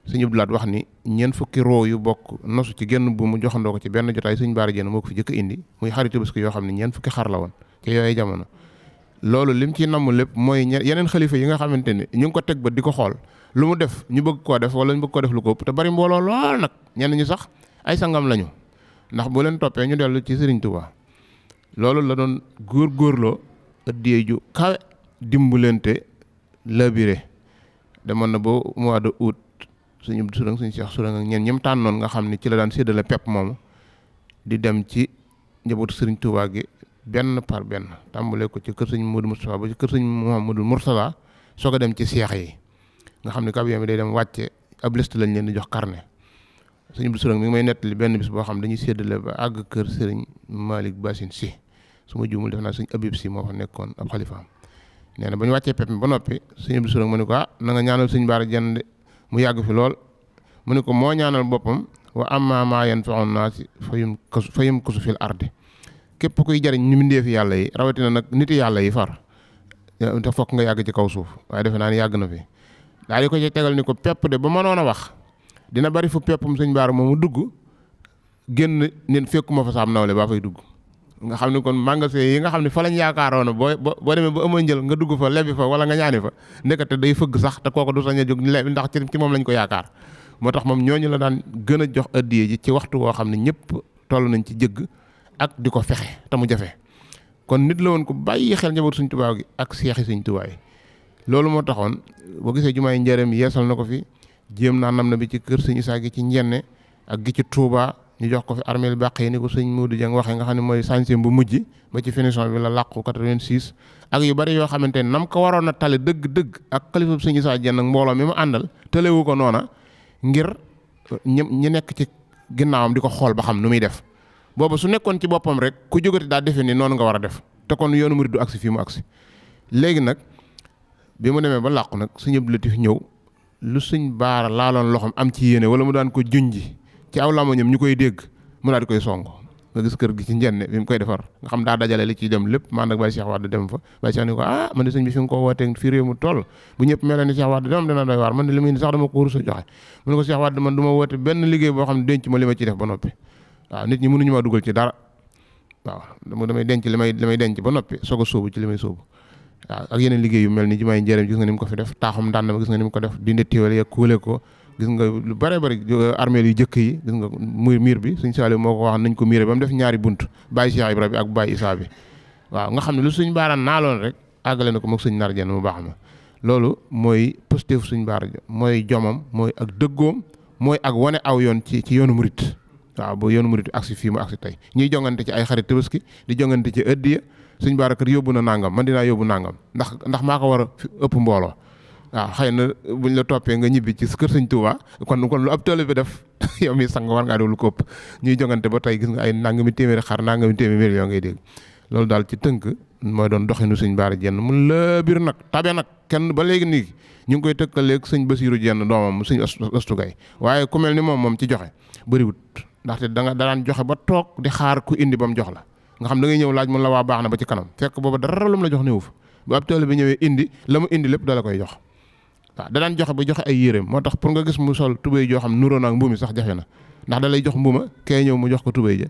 Sëriñ Abdou Lahad wax ni ñeent fukki roo yu bokk nosu ci genn bu mu joxandoo ko ci benn jotaay Sëriñ Bara Diène moo ko fi jëkk indi muy xarit Tabaski yoo xam ne ñeent fukki xar la woon ci yooyu jamono loolu lim ci namm lépp mooy yeneen xalifa yi nga xamante ni ñu ngi ko teg ba di ko xool lu mu def ñu bëgg koo def wala ñu bëgg koo def lu ko ëpp te bari mbooloo lool nag ñenn ñi sax ay sangam lañu ndax boo leen toppee ñu dellu ci Sëriñ Tuubaa loolu la doon góorgóorloo ëddiyee ju kawe dimbalante labiré demoon na ba mois de août suñu surang suñu Cheikh surang ak ñeen ñëm tànnoon nga xam ne ci la daan séddale pepp moomu di dem ci njabootu Sëriñ Tuubaa gi benn par benn tàmbalee ko ci kër sëñ Modou Moustapha ba ci kër sëñ Mouhamadou Mourtala soo ko dem ci seex yi nga xam ne camion bi day dem wàcce ab liste lañ leen di jox carnet sëñ Abdou Sourang mi ngi may nettali benn bis boo xam dañuy séddale ba àgg kër sëriñ Malick Bassine si su ma juumul def naa sëñ Abib si moo fa nekkoon ab xalifaam nee na ba ñu wàccee pepp mi ba noppi sëñ Abdou Sourang mu ne ko na nga ñaanal sëñ Bara Diène mu yàgg fi lool mu ne ko moo ñaanal boppam wa amma maa yanfa'u naasi fa yumkusu fil ardi képp kuy jariñ ñu mbindeefi yàlla yi rawatina nag niti yàlla yi far te fokk nga yàgg ci kaw suuf waaye defe naa ni yàgg na fi daal di ko ci tegal ni ko pepp de ba mënoon a wax dina bari fu peppum sëñ Bara moomu dugg génn nit fekkuma fa saam nawle baa fay dugg nga xam ne kon magasin yi nga xam ne fa lañ yaakaaroon boo demee ba ëma njël nga dugg fa lebi fa wala nga ñaani fa ndekete day fëgg sax te kooku du sañ a jóg lebi ndax ci moom lañ ko yaakaar moo tax moom ñooñu la daan gën a jox addiye ji ci waxtu woo xam ne ñëpp toll nañ ci jëgg ak di ko fexe te mu jafe kon nit la woon ko bàyyi xel njabootu Sëñ Tuubaa gi ak seexi Sëñ Tuubaa yi loolu moo taxoon boo gisee jumaay Njaaréem yeesal na ko fi jéem naa nam na bi ci kër Sëñ Isaa gi ci Njenne ak gi ci Touba ñu jox ko fi armeel bàq yi ni ko sëñ Modou Dieng waxee nga xam ne mooy sañseem bu mujj ba ci finition bi la làqu 86 ak yu bari yoo xamante ne nam ko waroon a tale dëgg-dëgg ak xalifa Sëñ Isaa Dieng ak mbooloo mi mu àndal tëlewu ko noona ngir ñi nekk ci ginnaawam di ko xool ba xam nu muy def booba su nekkoon ci boppam rek ku jógati daa defe ni noonu nga war a def te kon yoonu murid du agsi fii mu agsi léegi nag bi mu demee ba làqu nag Sëñ Abdou Latif ñëw lu Sëñ Bara laaloon loxoom am ci yéene wala mu daan ko junji ci aw lamañam ñu koy dégg mu daal di koy song nga gis kër gi ci Njenne bi mu koy defar nga xam daa dajale li ciy dem lépp man nag Baye Cheikh Wade dem fa Baye Cheikh ni ko man de sëñ bi fi nga ko wootee fii réew mu toll bu ñëpp mel ni Cheikh Wade demam dina doy waar man de li muy ni sax dama ko rus a joxe mu ne ko Cheikh Wade man du ma woote benn liggéey boo xam ne denc ma li ma ciy def ba noppi waaw nit ñi mënuñu maa dugal ci dara waaw damay denc li may denc ba noppi soog a sóobu ci li may sóobu waaw ak yeneen liggéey yu mel ni jumaay Njaaréem gis nga ni mu ko fi def taaxum ndànd ma gis nga ni mu ko def di ndettiwale ya kuule ko gis nga lu bare bari armeel yu jëkk yi gis nga muy miir bi Sëñ Saaliw moo ko wax nañ ko miire ba mu def ñaari bunt Baye Cheikh Ibra bi ak Baye Issa bi waaw nga xam ne lu Sëñ Bara naaloon rek àggale na ko moog Sëñ Nar Diène mu baax ma loolu mooy pëstéef Sëñ Bara mooy jomam mooy ak dëggoom mooy ak wane aw yoon ci yoonu murit waaw ba yoonu murit agsi fii mu agsi tey ñuy jongante ci ay xarit Tabaski di jongante ci ëddiya Sëñ Bara kër yóbbu na nangam man dinaa yóbbu nangam ndax maa ko war a ëpp mbooloo waaw xëy na buñ la toppee nga ñibbi ci kër Sëñ Tuubaa kon lu ab tële bi def yow mi sang war ngaa def lu ko ëpp ñuy jongante ba tey gis nga ay nangami téeméeri xar nangami téeméeri yoo ngay dégg loolu daal ci tënk mooy doon doxinu Sëñ Bara Diène mu la biir nag tabe nag kenn ba léegi nii ñu ngi koy tëkkaleeg Sëñ Basiiru Diène doomam Sëñ Astu Gay waaye ku mel ni moom ci joxe bëriwut ndaxte da daan joxe ba toog di xaar ku indi ba mu jox la nga xam da ngay ñëw laaj mun la waa baax na ba ci kanam fekk booba dara lu mu la jox néew fa bu ab tële bi ñëwee indi la mu indi lépp da la koy jox waaw da daan joxe ba joxe ay yéreem moo tax pour nga gis mu sol tubéy joo xam nuroo naag mbuumi sax jafe na ndax da lay jox mbuma kee ñëw mu jox ko tubéy ja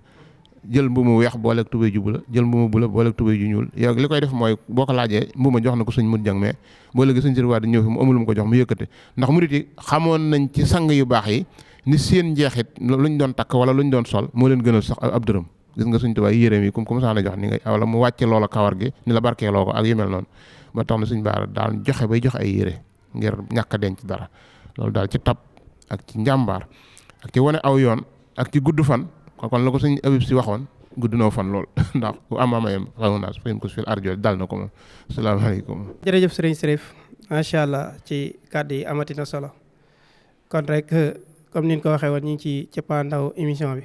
jël mbuumu weex booleeg tubéy ju bula jël mbuumu bula booleeg tubéy ju ñuul yow li koy def mooy boo ko laajee mbuma jox na ko Sëñ Mut Jang mais boo léegi Sëñ Sër Wade ñëw fi mu amul mu ko jox mu yëkkate ndax murit yi xamoon nañ ci sang yu baax yi ni seen njeexit luñ doon takk wala luñ doon sol moo leen gënal sax ab dërëm gis nga Sëñ Tuubaa yéreem yi comme comme sax na jox ni nga wala mu wàcce loola kawar gi ni la barkeeloo ko ak yu mel noonu ba tax na Sëñ Bara daan joxe bay joxe ay yére ngir ñàkk a denc dara loolu daal ci tab ak ci njàmbaar ak ci wane aw yoon ak ci gudd fan kon la ko Sëñ Abib si waxoon gudd noo fan lool ndax bu amamayam xawnaas fayum ko fil arjo dal na ko moom asalaamaaleykum. jërëjëf sëriñ Sërif macha allah ci kàddu yi amati na solo kon rek comme ni ñu ko waxee woon ñu ngi ci cappaandaw émission bi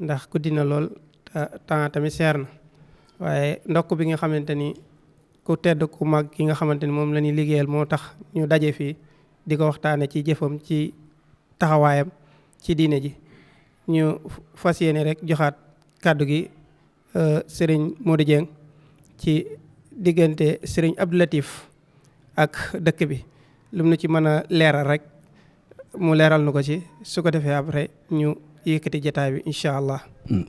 ndax guddi na lool temps tamit seer na waaye ndokk bi nga xamante ni ku tedd ku mag ki nga xamante ni moom la ñuy liggéeyal moo tax ñu daje fii di ko waxtaane ci jëfam ci taxawaayam ci diine ji. ñu fas yéene rek joxaat kàddu gi sëriñ Modou Dieng ci diggante sëriñ Abdou Latif ak dëkk bi lu mu nu ci mën a leeral rek mu leeral nu ko ci, su ko defee après ñu yëkkati jotaay bi incha allah.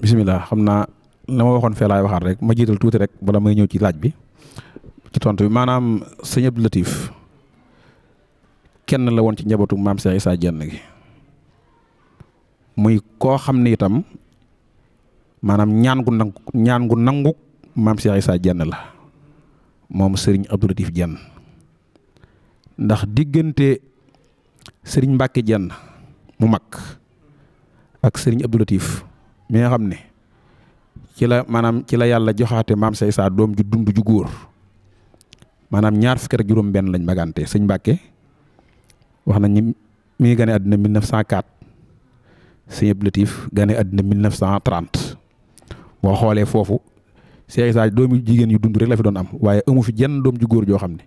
bisimilah, xam naa la ma waxoon fee laay waxaat rek ma jiital tuuti rek bala may ñëw ci laaj bi ci tontu bi. maanaam sëñ Abdou Latif kenn la woon ci njabootu maam Cheikh Issa Diène gi, muy koo xam ne itam maanaam ñaan gu nangu maam Cheikh Issa Diène la moom sëriñ Abdou Latif Diène. ndax diggante sëriñ Mbacke Diène mu mag ak sëriñ Abdou Latif mi nga xam ne ci la yàlla joxaate maam Cheikh Issa doom ju dund ju góor, maanaam 26 lañ magante. sëñ Mbacke wax nañ ni mi ngi gane àddina 1904, sëñ Abdou Latif gane àddina 1930. boo xoolee foofu Cheikh Issa doomi jigéen yu dund rek la fi doon am, waaye amu fi jenn doom ju góor joo xam ne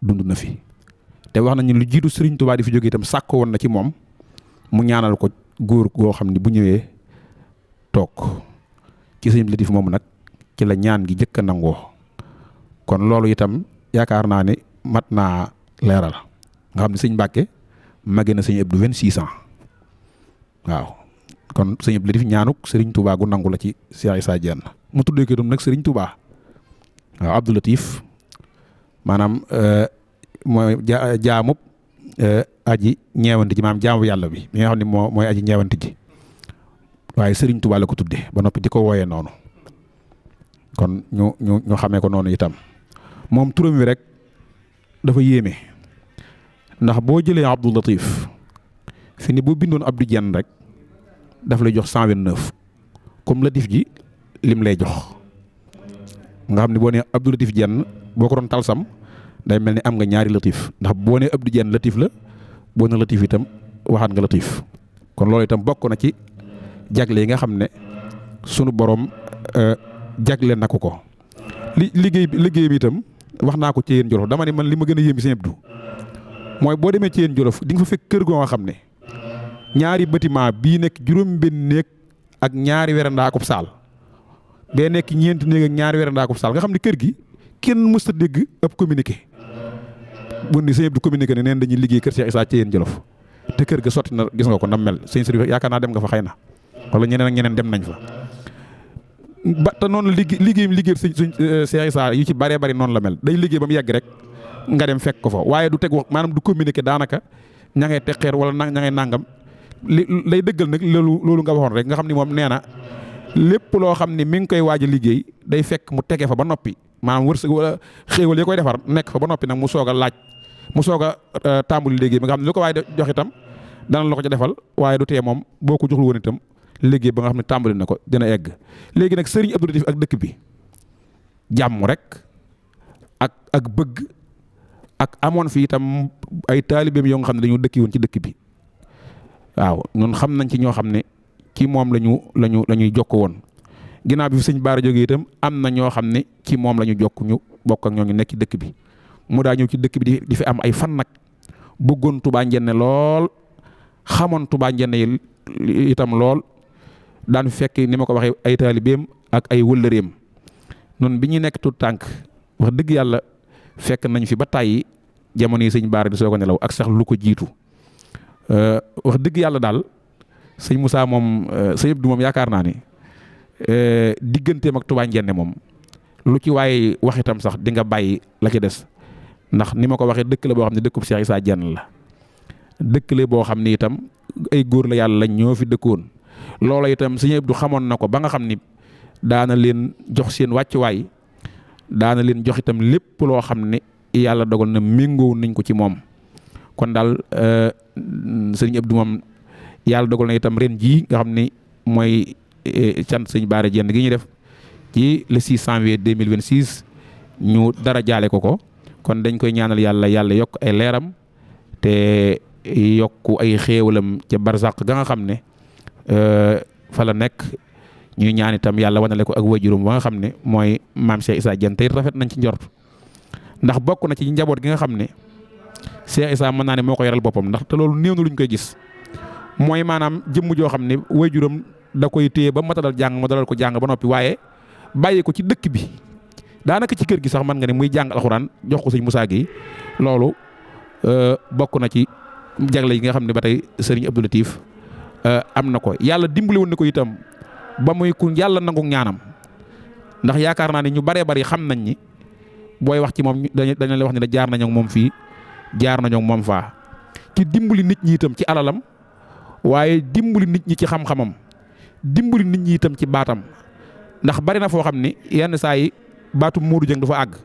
dund na fi. te wax nañu lu jiitu Serigne Touba di fi jóge itam sàkk woon na ci moom mu ñaanal ko góor goo xam ne bu ñëwee toog ci sëñ Abdou Latif moomu nag ci la ñaan gi jëkk a nangoo. kon loolu itam yaakaar naa ne mat naa leeral, nga xam ne sëñ Mbàkke màggee na sëñ Abdou 26 ans. waaw kon sëñ Abdou Latif ñaanuk Serigne Touba gu nangu la ci Cheikh Issa Diène. mu tuddee ko itam nag Serigne Touba. waaw Abdou Latif maanaam mooy jaamub aji ñeewanti ji, maanaam jaamu yàlla bi mi nga xam ne mooy aji ñeewanti ji, waaye Serigne Touba la ko tuddee ba noppi di ko wooyee noonu. kon ñu xamee ko noonu itam. moom turam wi rek dafa yéeme, ndax boo jëlee Abdou Latif fi ni boo bindoon Abdou Diène rek daf lay jox 129 comme Latif ji lim lay jox. nga xam ne boo nee Abdou Latif Diène boo ko doon talsam day mel ni am nga ñaari Latif, ndax boo nee Abdou Diène Latif la, boo nee Latif itam waxaat nga Latif. kon loolu itam bokk na ci jagle yi nga xam ne sunu borom jagle na ko. liggéey bi itam wax naa ko ci yéen Jolof. dama ne man li ma gën a yéem Sëñ Abdou mooy boo demee ci yéen Jolof di nga fa fekk kër goo nga xam ne ñaari bâtiment bii nekk juróom-benn néeg ak ñaari werandaa akub saal, bee nekk ñeenti néeg ak ñaari werandaa akub saal, nga xam ne kër gi kenn mësta dégg ab communiqué bu ni Sëñ Abdou communiqué ne neen dañuy liggéey kër Cheikh Issa ci yéen Jolof. te kër ga sotti na, gis nga ko ndam mel. sëñ Sëriñ yaakaar naa dem nga fa xëy na, wala ñeneen ak ñeneen dem nañ fa. ba te noonu liggéey suñ Cheikh Issa yu ci bëree bëri noonu la mel. day liggéey ba mu yàgg rek nga dem fekk ko fa, waaye du teg wax, maanaam du communiqué daanaka ña ngay teg xeer wala ña ngay nàngam. lay dëggal nag loolu nga waxoon rek, nga xam ni moom nee na lépp loo xam ni mi ngi koy waaj a liggéey day fekk mu tege fa ba noppi, maanaam wërsëg wala xéewal yi koy defar nekk fa ba noppi nag mu soog a tàmbali liggéey bi, nga xam ne lu ko waaye jox itam dana la ko ca defal, waaye du tee moom boo ko joxul woon itam liggéey ba nga xam ne tàmbali na ko dina egg. léegi nag Serigne Abdou Latif ak dëkk bi jàmm rek ak bëgg ak amoon fi itam ay taalibeem yoo nga xam ne dañoo dëkki woon ci dëkk bi. waaw ñun xam nañ ci ñoo xam ne ci moom la ñuy jokk woon. ginnaaw bi fi sëñ Baara jógee itam am na ñoo xam ne ci moom la ñu jokk ñu bokk ak ñoo ñu nekk ci dëkk bi. mu daa ñëw ci dëkk bi di fi am ay fan nag, bëggoon Touba Ndiéné lool, xamoon Touba Ndiéné itam lool, daan fekk ni ma ko waxee ay taalibeem ak ay wëllëreem. noonu bi ñuy nekk tout tànk wax dëgg yàlla fekk nañ fi ba tàyyi jamono yi sëñ Baara di soog a nelaw ak sax lu ko jiitu. wax dëgg yàlla daal sëñ Moussa moom sëñ Abdou moom yaakaar naa ni digganteem ak Touba Ndiéné moom lu ci waaye wax itam sax di nga bàyyi la ci des. ndax ni ma ko waxee dëkk la boo xam ne dëkkub Cheikh Issa Diène la, dëkk la boo xam ne itam ay góor la yàlla lañ ñoo fi dëkkoon. loola itam Sëñ Abdou xamoon na ko ba nga xam ni daana leen jox seen wàccuwaay, daana leen jox itam lépp loo xam ne yàlla dogal na méngoo nañ ko ci moom. kon daal Sëñ Abdou moom yàlla dogal na itam ren jii nga xam ni mooy cant sëñ Baara Diène gi ñu def ci le 6 janvier 2026 ñu dara jaale ko. kon dañ koy ñaanal yàlla yokk ay leeram te yokk ay xéewalam ca barzaq ga nga xam ne fa la nekk. ñuy ñaan itam yàlla wanale ko ak wajurum ba nga xam ne mooy maam Cheikh Issa Diène tey rafet nañ ci njort, ndax bokk na ci njaboot gi nga xam ne Cheikh Issa mën naa ne moo ko yaral boppam ndax te loolu néew na luñ koy gis mooy maanaam jëmm joo xam ne waajuram da koy téye ba matalal jàng ma dalal ko jàng ba noppi waaye bàyyi ko ci dëkk bi daanaka ci kër gi sax mën nga ne muy jàng alxuraan jox ko sëñ Moussa Gueye loolu bokk na ci jagle yi nga xam ne ba tey sëriñ Abdou Latif am na ko yàlla dimbali woon na ko itam ba muy ku yàlla nangu ñaanam ndax yaakaar naa ne ñu baree bari xam nañ ni booy wax ci moom dañ la wax ne jaar nañu ak moom fii jaar nañu ak moom faa ci dimbali nit ñi itam ci alalam waaye dimbali nit ñi ci xam-xamam dimbali nit ñi itam ci baatam ndax bari na foo xam ni yenn saa yi baatu Modou Dieng du fa àgg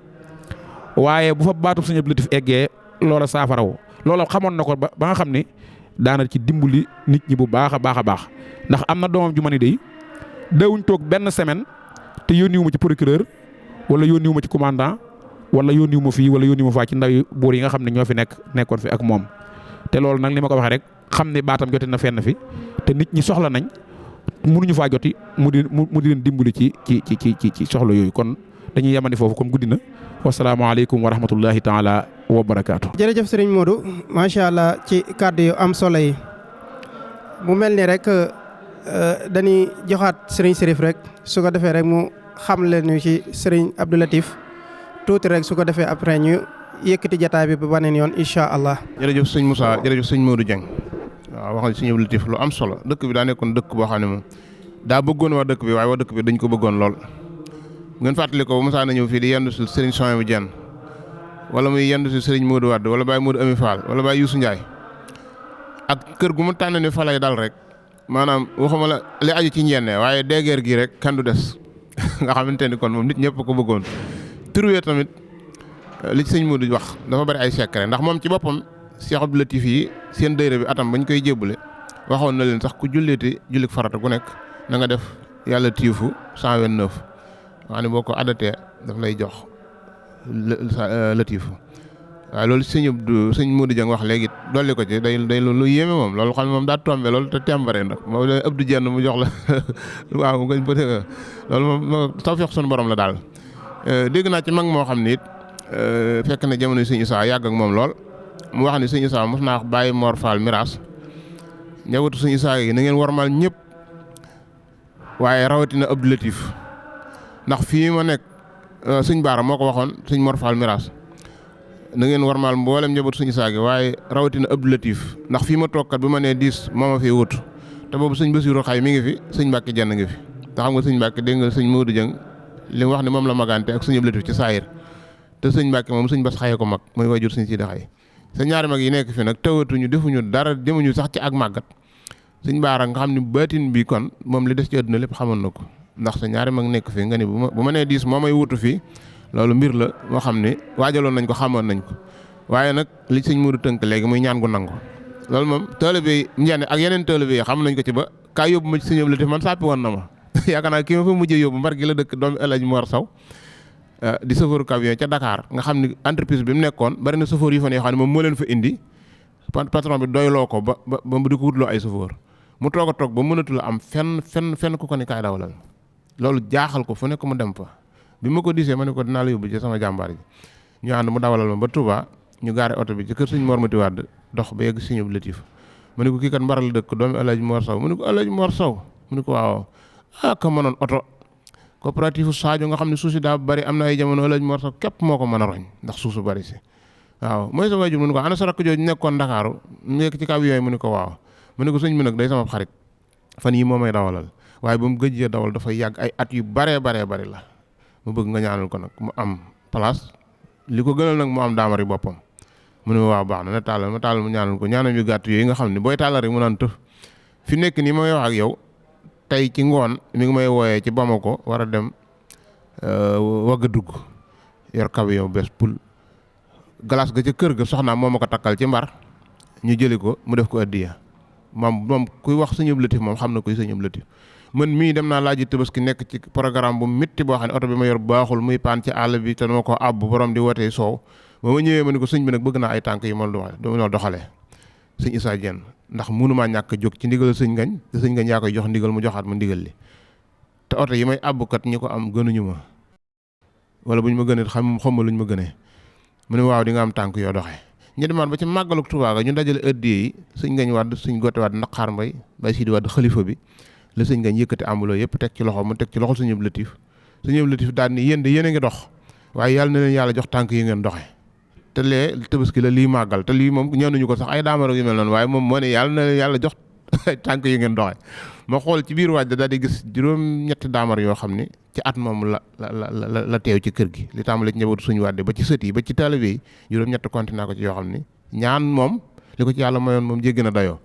waaye bu fa baatu Sëriñ Abdou Latif eggee loola saafaraw loola xamoon na ko ba nga xam ni daana ci dimbali nit ñi bu baax a baax a baax ndax am na doomam ju ma ni day dawuñ toog benn semaine te yónniwu ma ci procureur wala yónniwu ma ci commandant wala yónniwu ma fii wala yónniwu ma faa ci ndaw yi buur yi nga xam ne ñoo fi nekkoon fi ak moom te loolu nag li ma ko waxee rek xam ne baatam jote na fenn fi te nit ñi soxla nañ mënuñu faa joti mu di leen dimbali ci soxla yooyu kon dañuy yemandi foofu comme guddi na wasalaamaaleykum wa rahmatullahi taala wa barakaatu. jërëjëf sëriñ Modou macha allah ci kàddu yu am solo yi mu mel ni rek dañuy joxaat sëriñ Serif rek su ko defee rek mu xam leen ñu ci sëriñ Abdou Latif tuuti rek su ko defee après ñu yëkkati jataay bi ba baneen yoon incha allah. jërëjëf sëñ Moussa jërëjëf sëñ Modou Dieng waaw wax nga sëñ Abdou Latif lu am solo dëkk bi daa nekkoon dëkk boo xam ne moom daa bëggoon waa dëkk bi waaye waa dëkk bi dañ ko bëggoon lool. ngeen fàttali ko bu Moussa na ñëw fii di yendu si sëriñ Souhaïbou Dieng wala muy yendu si sëriñ Modou Wade wala Baye Modou Ami Fall wala Baye Youssou Ndiaye ak kër gu mu tànn ni fa lay dal rek maanaam waxuma la li aju ci njenne waaye dégeer gi rek kan du des nga xamante ni kon moom nit ñëpp ko bëggoon. turwee tamit li ci sëñ Modou wax dafa bari ay secret ndax moom ci boppam Cheikh Abdou Latif yi seen dayra bi atam bañ koy jébbale waxoon na leen sax ku julleeti jullik farata gu nekk na nga def yàlla tiifu 129 wax ne boo ko adatee daf lay jox Latif waaye loolu sëñ Modou Dieng wax léegi dolli ko ci day lu yéeme moom loolu xam ne moom daa tombé loolu te tembare nag moom da Abdou Dieng mu jox la waaw nga bëgg loolu moom tawfeex sunu borom la daal. dégg naa ci mag moo xam ne it fekk na jamono sëñ Issa yàgg ak moom lool mu wax ni sëñ Issa mos naa wax bàyyi Mor Fall miraas njabootu sëñ Issa yi na ngeen warmal ñëpp waaye rawatina Abdou Latif ndax fii ma nekk sëñ Baara moo ko waxoon sëñ Mor Fall miraas na ngeen warmal mboolem njabootu sëñ Issa gi waaye rawatina Abdou Latif ndax fii ma toogkat bi ma nee 10 moo ma fi wut te boobu sëñ Bassirou Xay mi ngi fi sëñ Mbacke Jenn ngi fi te xam nga sëñ Mbacke dégg nga sëñ Modou Dieng li mu wax ne moom la magante ak sëñ Abdou Latif ci saayir te sëñ Mbacke moom sëñ Bass Xaye ko mag mooy waajur sëñ Sidi Xay sa ñaari mag yi nekk fi nag tawatuñu defuñu dara jëmuñu sax ci ak màggat sëñ Baara nga xam ne baatin bi kon moom li des ci àdduna lépp xamoon na ko ndax sa ñaari mag nekk fi nga ni bu ma nee 10 moo may wutu fii loolu mbir la moo xam ne waajaloon nañ ko xamoon nañ ko waaye nag li sëñ Modou tënk léegi muy ñaan gu nangu loolu moom taalibe yi njane ak yeneen taalibe yi xam nañ ko ci ba kaa yóbbu ma ci sëñ Abdou Latif man sàppi woon na ma yaakaar naa kii ma fa mujjee yóbbu mbar gi la dëkk doomu El Hadj Mor Sow di chauffeur camion ca Dakar nga xam ni entreprise bi mu nekkoon bari na chauffeur yi fa ne yoo xam ne moom moo leen fa indi patron bi doyloo ko ba di ko wutloo ay chauffeur mu toog a toog ba mënatul am fenn ku ko ni kaay dawalal loolu jaaxal ko fu nekk mu dem fa bi ma ko disee ma ne ko dinaa la yóbbu ci sama jàmbaar ji ñu ànd mu dawalal ma ba Touba ñu gaare oto bi ci kër sëñ Mor Mati Wade dox ba yegg sëñ Abdou Latif ma ne ko kii kat mbaral la dëkk doomu El Hadj Mor Sow mu ne ko El Hadj Mor Sow mu ne ko waaw ka mënoon oto coopérative Sadio nga xam ne suuf si daa bari am na ay jamono El Hadj Mor Sow képp moo ko mën a roñ ndax suuf su bari si waaw mooy sa waajur mu ne ko ana sa rakk jooju nekkoon Ndakaaru nekk ci kaw yooyu mu ne ko waaw mu ne ko sëñ bi nag day sama xarit fan yi moo may dawalal waaye ba mu gëjee dawal dafay yàgg ay at yu baree bari la mu bëgg nga ñaanal ko nag mu am place li ko gënal nag mu am daamari boppam mu ne waaw baax na tàllal mu ñaanal ko ñaanam yu gàtt yooyu nga xam ne booy tàllal rek mu naan tëf fi nekk nii may wax ak yow tey ci ngoon mi ngi may wooyee ci Bamako war a dem Ouagadougou yor camion bees pul glace ga ca kër ga soxnaam moo ma ko takkal ci mbar ñu jëli ko mu def ko addiya moom kuy wax sëñ Abdou Latif moom xam na koy sëñ Abdou Latif man mii dem naa laaji Tabaski nekk ci programme bu métti boo xam ne oto bi ma yor baaxul muy paan ci àll bi te dama ko àbb borom di wootee soow ba ma ñëwee ma ne ko sëñ bi nag bëgg naa ay tànk yi ma la doxalee sëñ Issa Diène ndax mënumaa ñàkk jóg ci ndigal sëñ Ngañ te sëñ Ngañ yaa koy jox ndigal mu joxaat ma ndigal li te oto yi may àbbkat ñi ko am gënuñu ma wala bu ñu ma gënee xam ma luñ ma gënee mu ne waaw di nga am tànk yoo doxee ñu demaat ba ci màggaluk Tuubaa ga ñu dajale ëddee yi sëñ Ngañ Wàdd sëñ Goote Wàdd Naqaar Mbay Baye Sidi Wàdd xalifa bi la sëñ Ngañ yëkkati ambuloo yëpp teg ci loxo mu teg ci loxo sëñ Abdou Latif sëñ Abdou Latif daal ni yéen de yéen a ngi dox waaye yàlla na leen yàlla jox tànk yi ngeen doxe te lee Tabaski la lii màggal te lii moom ñaanuñu ko sax ay daamaro yu mel noonu waaye moom moo ne yàlla na leen yàlla jox tànk yi ngeen doxe ma xool ci biir waaj daal di gis juróom-ñetti daamar yoo xam ni ci at moom la teew ci kër gi li tàmbale ci njabootu suñu wàdde ba ci sët yi ba ci taalibe yi juróom-ñett konti naa ko ci yoo xam ni ñaan moom li ko ci yàlla mayoon moom jéggi na dayoo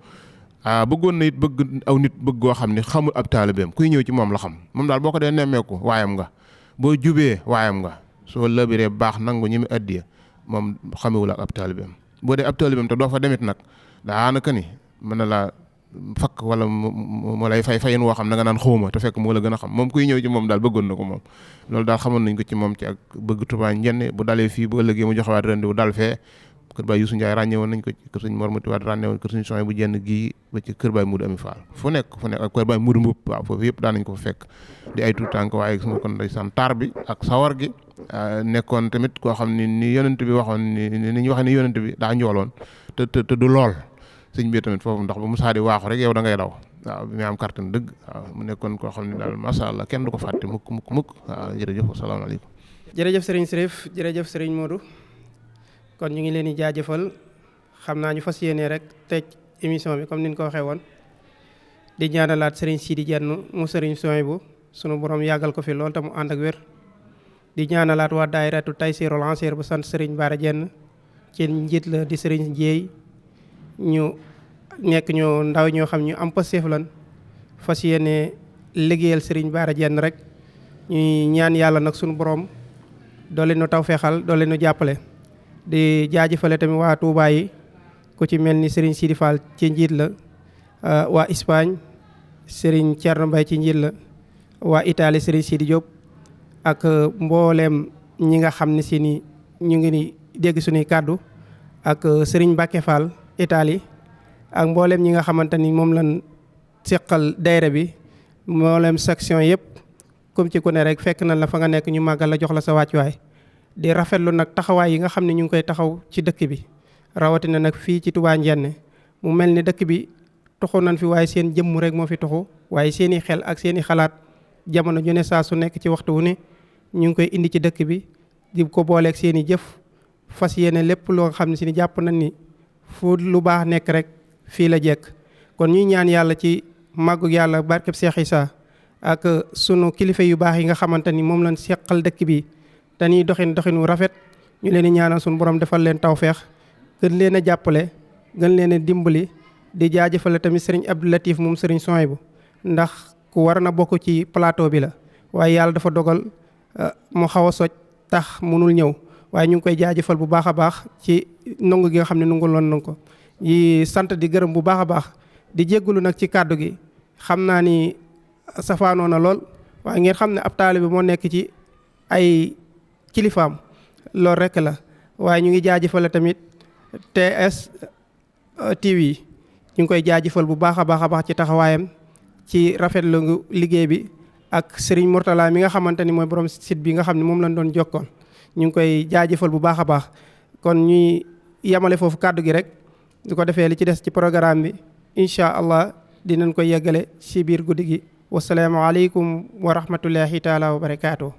bëggoon na it bëgg aw nit bëgg goo xam ni xamul ab taalibeem kuy ñëw ci moom la xam moom daal boo ko dee nemmeeku waayam nga boo jubee waayam nga soo labiree baax nangu ñi mu addiya moom xamewul ak ab taalibeem boo dee ab taalibeem te doo fa demit nag daanaka ni mën na laa fakk wala mu lay fayin woo xam na nga naan xawma te fekk moo la gën a xam moom kuy ñëw ci moom daal bëggoon na ko moom loolu daal xamoon nañ ko ci moom ci ak bëgg Touba Njenne bu dalee fii bu ëllëgee mu joxewaat ren bu dal fee kër Baay Youssou Ndiaye ràññe woon nañ ko ci kër suñ Mor Mati Waat ràññe woon kër suñ Soñ bu jenn gii ba ci kër Baay Mudu Ami Fall fu nekk ak kër Baay Mudu Mbub waaw foofu yëpp daan nañ ko fa fekk di ay tuut tànk waaye gis nga kon ndeysaan taar bi ak sawar gi nekkoon tamit koo xam ni yonent bi waxoon ni ñu waxee ni yonent bi daa njooloon te du lool sëñ bi tamit foofu ndax ba Musaa di waaxu rek yow da ngay daw waaw bi muy am kàttan dëgg waaw mu nekkoon koo xam ne daal macha allah kenn du ko fàtte mukk waaw jërëjëf asalaamaaleykum. jërëjëf sëriñ Sërif jërëjëf sëriñ Modou kon ñu ngi leen di jaajëfal xam naa ñu fas yéene rek tëj émission bi comme ni ñu ko waxee woon di ñaanalaat sëriñ Sidi Dieng mu sëriñ Souhaïbou sunu borom yàggal ko fi lool te mu ànd ak wér di ñaanalaat waa daayiratu Taysirul Ansir bu sant sëriñ Bara Dieng ci njiit la di sëriñ Jéey ñu nekk ñu ndaw ñoo xam ñu am passeef lan fas yéene liggéeyal sëriñ Bara Dieng rek ñuy ñaan yàlla nag sunu borom doole nu tawfeexal doole nu jàppale di jaajëfale tamit waa Touba yi ku ci mel ni sëriñ Sidi Fall ci njiit la waa Espagne sëriñ Thierno Mbaye ci njiit la waa Italie sëriñ Sidi Diop ak mbooleem ñi nga xam ne si ni ñu ngi ni dégg suñuy kàddu ak sëriñ Mbacke Fall Italie ak mbooleem ñi nga xamante ni moom lañ seqal daayira bi mbooleem section yëpp comme ci ku ne rek fekk na la fa nga nekk ñu màggal la jox la sa wàccuwaay di rafetlu nag taxawaay yi nga xam ne ñu ngi koy taxaw ci dëkk bi rawatina nag fii ci Touba Njenne mu mel ni dëkk bi toxu nañ fi waaye seen jëmm rek moo fi toxu waaye seen i xel ak seen i xalaat jamono ju ne saa su nekk ci waxtu wu ne ñu ngi koy indi ci dëkk bi di ko booleeg seen i jëf fas yéene lépp loo xam ne si ni jàpp nañ ni fu lu baax nekk rek fii la jekk kon ñuy ñaan yàlla ci màggu yàlla barkeb Seex Isaa ak sunu kilifa yu baax yi nga xamante ni moom lañ seqal dëkk bi dañuy doxin wu rafet ñu leen di ñaanal sunu borom defal leen tawfeex gën leen a jàppale gën leen a dimbali di jaajëfale tamit sëriñ Abdou Latif moom sëriñ Souhaïbou ndax ku war na bokk ci plateau bi la waaye yàlla dafa dogal mu xaw a soj tax mënul ñëw waaye ñu ngi koy jaajëfal bu baax a baax ci nangu gi nga xam ne nangu loon nañ ko yi sant di gërëm bu baax a baax di jéggalu nag ci kàddu gi xam naa ni safaanoo na lool waaye ngeen xam ne ab taalibe bi moo nekk ci ay kilifaam loolu rek la waaye ñu ngi jaajëfal tamit TS TV ñu ngi koy jaajëfal bu baax a baax ci taxawaayam ci rafetlu liggéey bi ak Serigne Mourtala mi nga xamante ni mooy borom site bi nga xam ne moom lañ doon jokkoon ñu ngi koy jaajëfal bu baax a baax kon ñuy yemale foofu kàddu gi rek du ko defee li ci des ci programme bi incha allah dinañ ko yeggale ci biir guddi gi wasalaamaaleykum wa rahmatullahi taala wa barakaatu.